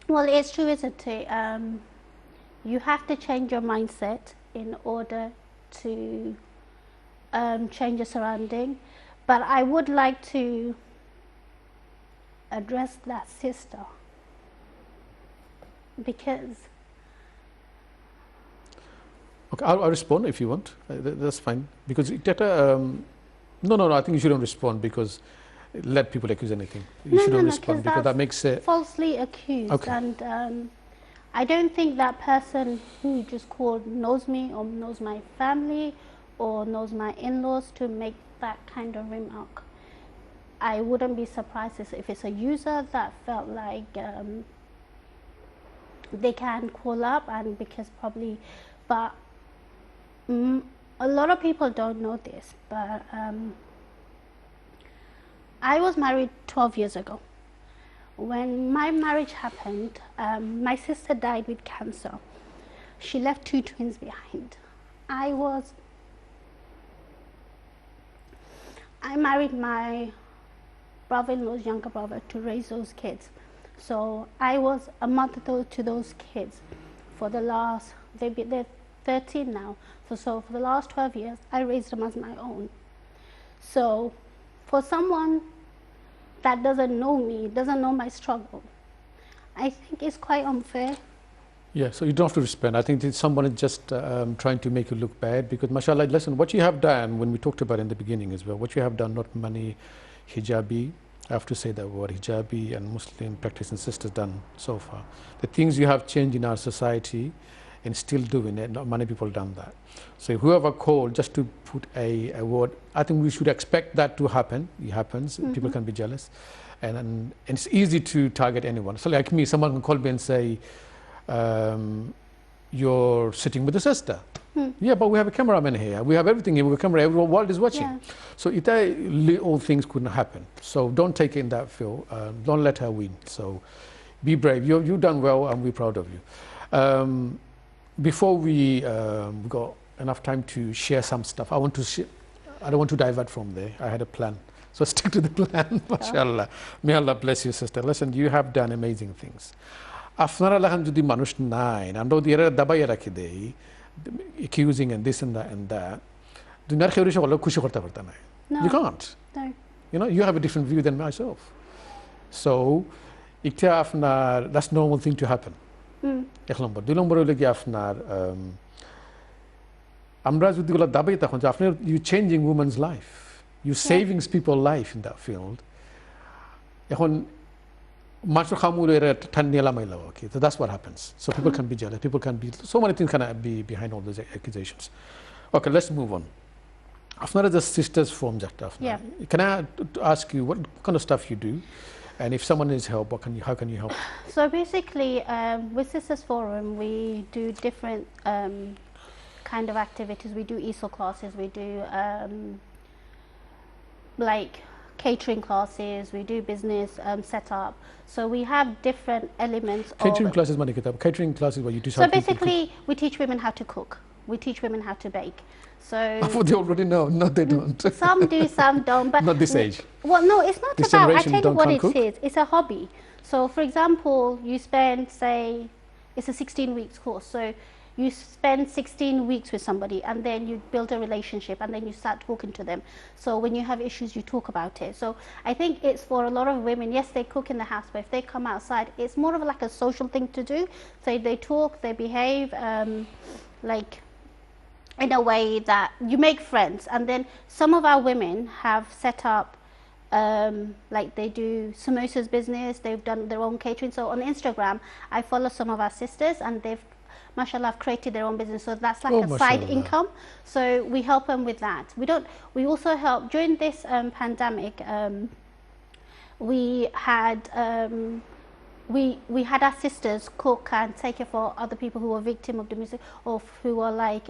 Well, it's true, isn't it? You have to change your mindset in order to change your surrounding. But I would like to address that sister, because okay, I'll respond if you want. That's fine, because no, I think you shouldn't respond, because let people accuse anything. You shouldn't respond, because that makes it falsely accused. Okay. And I don't think that person who just called knows me or knows my family or knows my in-laws to make that kind of remark. I wouldn't be surprised if it's a user that felt like they can call up, and because probably, but a lot of people don't know this, but I was married 12 years ago. When my marriage happened, my sister died with cancer. She left 2 twins behind. I married my brother-in-law's younger brother to raise those kids. So I was a mother to those kids for the last, they're 13 now. So for the last 12 years, I raised them as my own. So for someone that doesn't know me, doesn't know my struggle, I think it's quite unfair. Yeah, so you don't have to respond. I think someone is just trying to make you look bad, because mashallah, listen, what you have done, when we talked about in the beginning as well, what you have done, not many hijabi, I have to say that word, hijabi and Muslim practicing sisters done so far. The things you have changed in our society and still doing it, not many people done that. So whoever called, just to put a word, I think we should expect that to happen. It happens, people can be jealous. And it's easy to target anyone. So like me, someone can call me and say, you're sitting with a sister. Yeah, but we have a cameraman here. We have everything here. We have a camera. Every world is watching. Yeah. So little things couldn't happen. So don't take it in that feel. Don't let her win. So be brave. You've done well, and we're proud of you. Before we got enough time to share some stuff, I don't want to divert from there. I had a plan. So stick to the plan, mashallah. May Allah bless you, sister. Listen, you have done amazing things. Afnara lahan judi manush nine, and the era dabai rakide, accusing and this and that. Do not hear you can't. No. You know, you have a different view than myself. So, that's normal thing to happen. You're changing women's life. You're saving people's life in that field. So that's what happens. So people can be jealous. People can be, so many things can be behind all those accusations. Okay, let's move on. Afnara is the sisters form, yeah. Can I ask you what kind of stuff you do? And if someone needs help, how can you help? So basically, with Sisters Forum, we do different kind of activities. We do ESOL classes, we do like catering classes, we do business setup. So we have different elements. Catering classes, catering classes where you do something. So basically, we teach women how to cook. We teach women how to bake. So they already know. No, they don't. Some do, some don't. But not this age. Well, no, it's not about. I tell you what it is. It's a hobby. So, for example, you spend, say, it's a 16 weeks course. So you spend 16 weeks with somebody, and then you build a relationship, and then you start talking to them. So when you have issues, you talk about it. So I think it's for a lot of women. Yes, they cook in the house, but if they come outside, it's more of like a social thing to do. So they talk, they behave, like, in a way that you make friends. And then some of our women have set up like they do samosas business, they've done their own catering. So on Instagram I follow some of our sisters, and they've mashallah created their own business, so that's like a side income. So we help them with that. We also help during this pandemic. We had our sisters cook and take care for other people who were victim of domestic, or who were like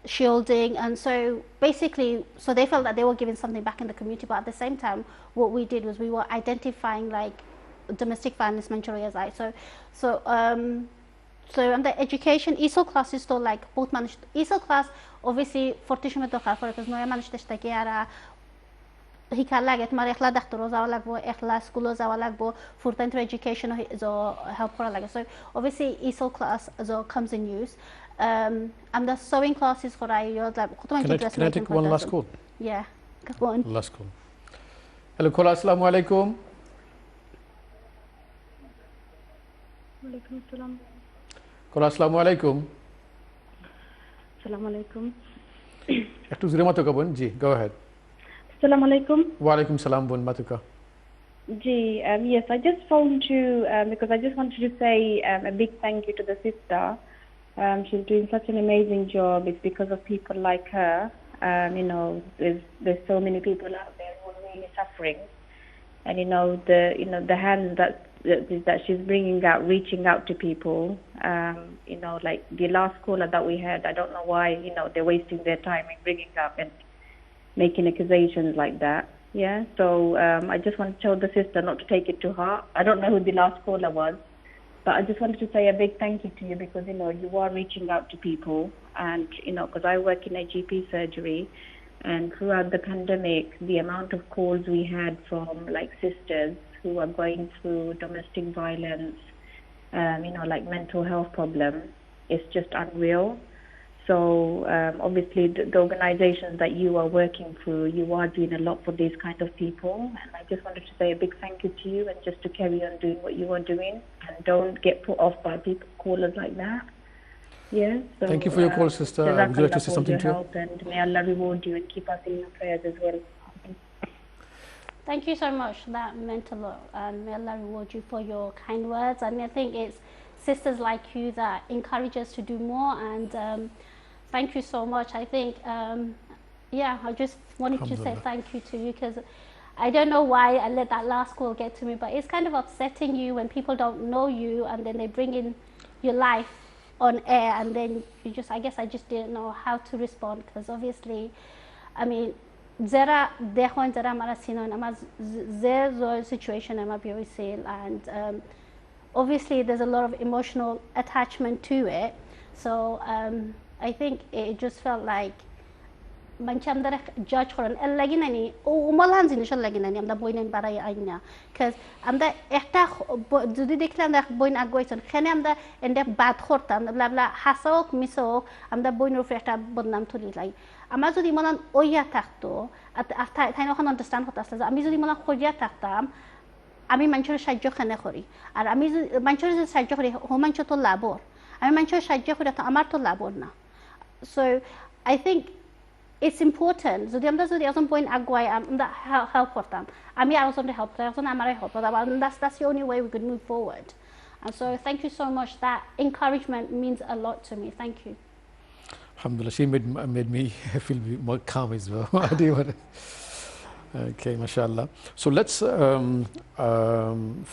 shielding. And so basically, so they felt that they were giving something back in the community, but at the same time what we did was we were identifying like domestic violence mental areas. So and the education ESOL classes to like both managed ESOL class obviously 40 شما دو خالفور because نوع managed تشتكي على هيك لاقي تمر إخلا دكتور زاولك بو إخلا سكول زاولك بو فورتين to education zo help for like so obviously ESOL class zo comes in use and the sewing classes for I use like can I take one last call? Yeah, go on. Last call. Hello, caller. Assalamu alaikum. Walaikum salam. Caller, assalamu alaikum. Assalamu alaikum. একটু জোরে মাতুকা বোন জি go ahead. Assalamu alaikum. Wa alaikum salam বোন মাতুকা. Yes, I just phoned you because I just wanted to say a big thank you to the sister. She's doing such an amazing job. It's because of people like her. You know, there's so many people out there who are really suffering, and the hand that she's bringing out, reaching out to people. Like the last caller that we had, I don't know why they're wasting their time in bringing up and making accusations like that. Yeah, so I just want to tell the sister not to take it to heart. I don't know who the last caller was, but I just wanted to say a big thank you to you because you are reaching out to people, and because I work in a GP surgery, and throughout the pandemic, the amount of calls we had from like sisters who are going through domestic violence, like mental health problems, it's just unreal. So obviously the organizations that you are working through, you are doing a lot for these kind of people, and I just wanted to say a big thank you to you, and just to carry on doing what you are doing, and don't get put off by people callers like that. Yeah. So, thank you for your call, sister. Would you like to say something to you? And may Allah reward you and keep us in your prayers as well. Thank you so much. That meant a lot, and may Allah reward you for your kind words. And I think it's sisters like you that encourage us to do more. And thank you so much. I think, I just wanted to say thank you to you because I don't know why I let that last call get to me, but it's kind of upsetting you when people don't know you and then they bring in your life on air, and then I guess I just didn't know how to respond because obviously, I mean, Zera dekhon zera mara sinon ama zero situation ama biwisil, and obviously there's a lot of emotional attachment to it. So I think it just felt like mancham dara judge koran lagi nani o umalan zinishal lagi nani amda boinen barai aina cuz amda ekta jodi dekhlam da boin agoyson khane amda ende bad khortam bla bla hasok misok amda boinur fekta bodnam tuli lai ama jodi manan oya takto taino khan understand hota asla ami jodi manan khoja taktam ami manchor sajjo khane khori ar ami manchor sajjo khori ho mancho to labor ami manchor sajjo khori to amar to labor na. So I think it's important. So the other point agway that help for them. I mean, I was on the help. I was on the help. And that's the only way we could move forward. And so thank you so much. That encouragement means a lot to me. Thank you. Alhamdulillah, she made me feel more calm as well. Okay, mashallah. So let's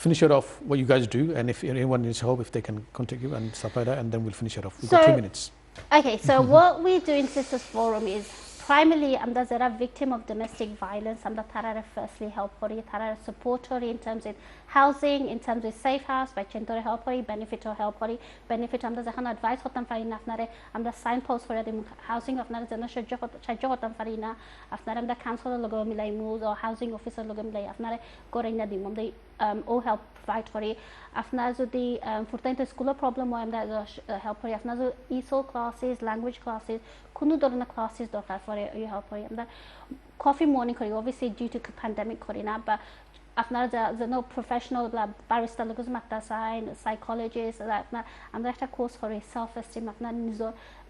finish it off what you guys do, and if anyone needs help, if they can contact you and stuff like that, and then we'll finish it off. We've got 2 minutes. Okay, so what we do in Sisters Forum is primarily amda zara victim of domestic violence amda tarara firstly help kori tarara support kori in terms of housing, in terms of safe house by chentore help kori benefit amda zakhan advice hotam farina afnare amda signpost kori dem housing afnare jana shajjo hotam farina afnare amda council logo milai muz or housing officer logo milai afnare korina dim amda all help provide kori afnare jodi furtainte school problem hoy amda help kori afnare ESOL classes, language classes, কোনো ধরনের classes দরকার পড়ে you help করি আমরা coffee morning করি obviously due to pandemic করি না বা আপনারা যেন professional barrister লোকজ মাত্রা সাইন psychologist আমরা একটা কোর্স করি self esteem আপনার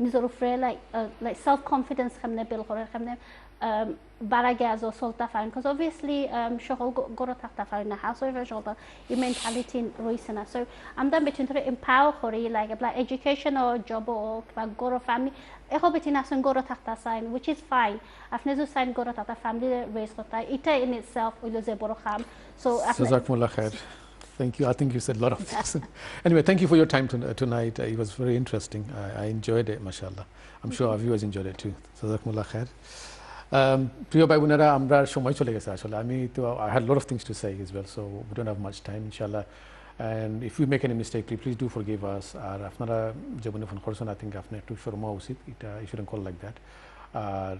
নিজের উপরে like self confidence কেমনে build করে কেমনে baragaz or solta farin because obviously shogol goro takta farin na house over shoulder your mentality roisana so I'm done between to empower kori like education or job or goro family eho betina sun goro takta sign which is fine afne zo sign goro takta family raise kota ita in itself ulo ze boro kham so jazakumullah khair. Thank you. I think you said a lot of things. Anyway, thank you for your time tonight. It was very interesting. I enjoyed it, mashallah. I'm sure our viewers enjoyed it too. Jazakumullah khair. প্রিয় ভাই বোনেরা আমরা সময় চলে গেছে আসলে আমি তো I had a lot of things to say as well, so we don't have much time. Inshallah and if we make any mistake, please do forgive us. আর আপনারা জীবনে ফোন করছেন, I think আপনি একটু শর্মা উচিত, এটা you shouldn't call like that. আর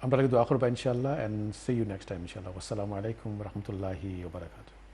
আমরা দোয়া করব ইনশাআল্লাহ, and see you next time ইনশাআল্লাহ. আসসালামু আলাইকুম ওয়া রাহমাতুল্লাহি ওয়া বারাকাতুহু.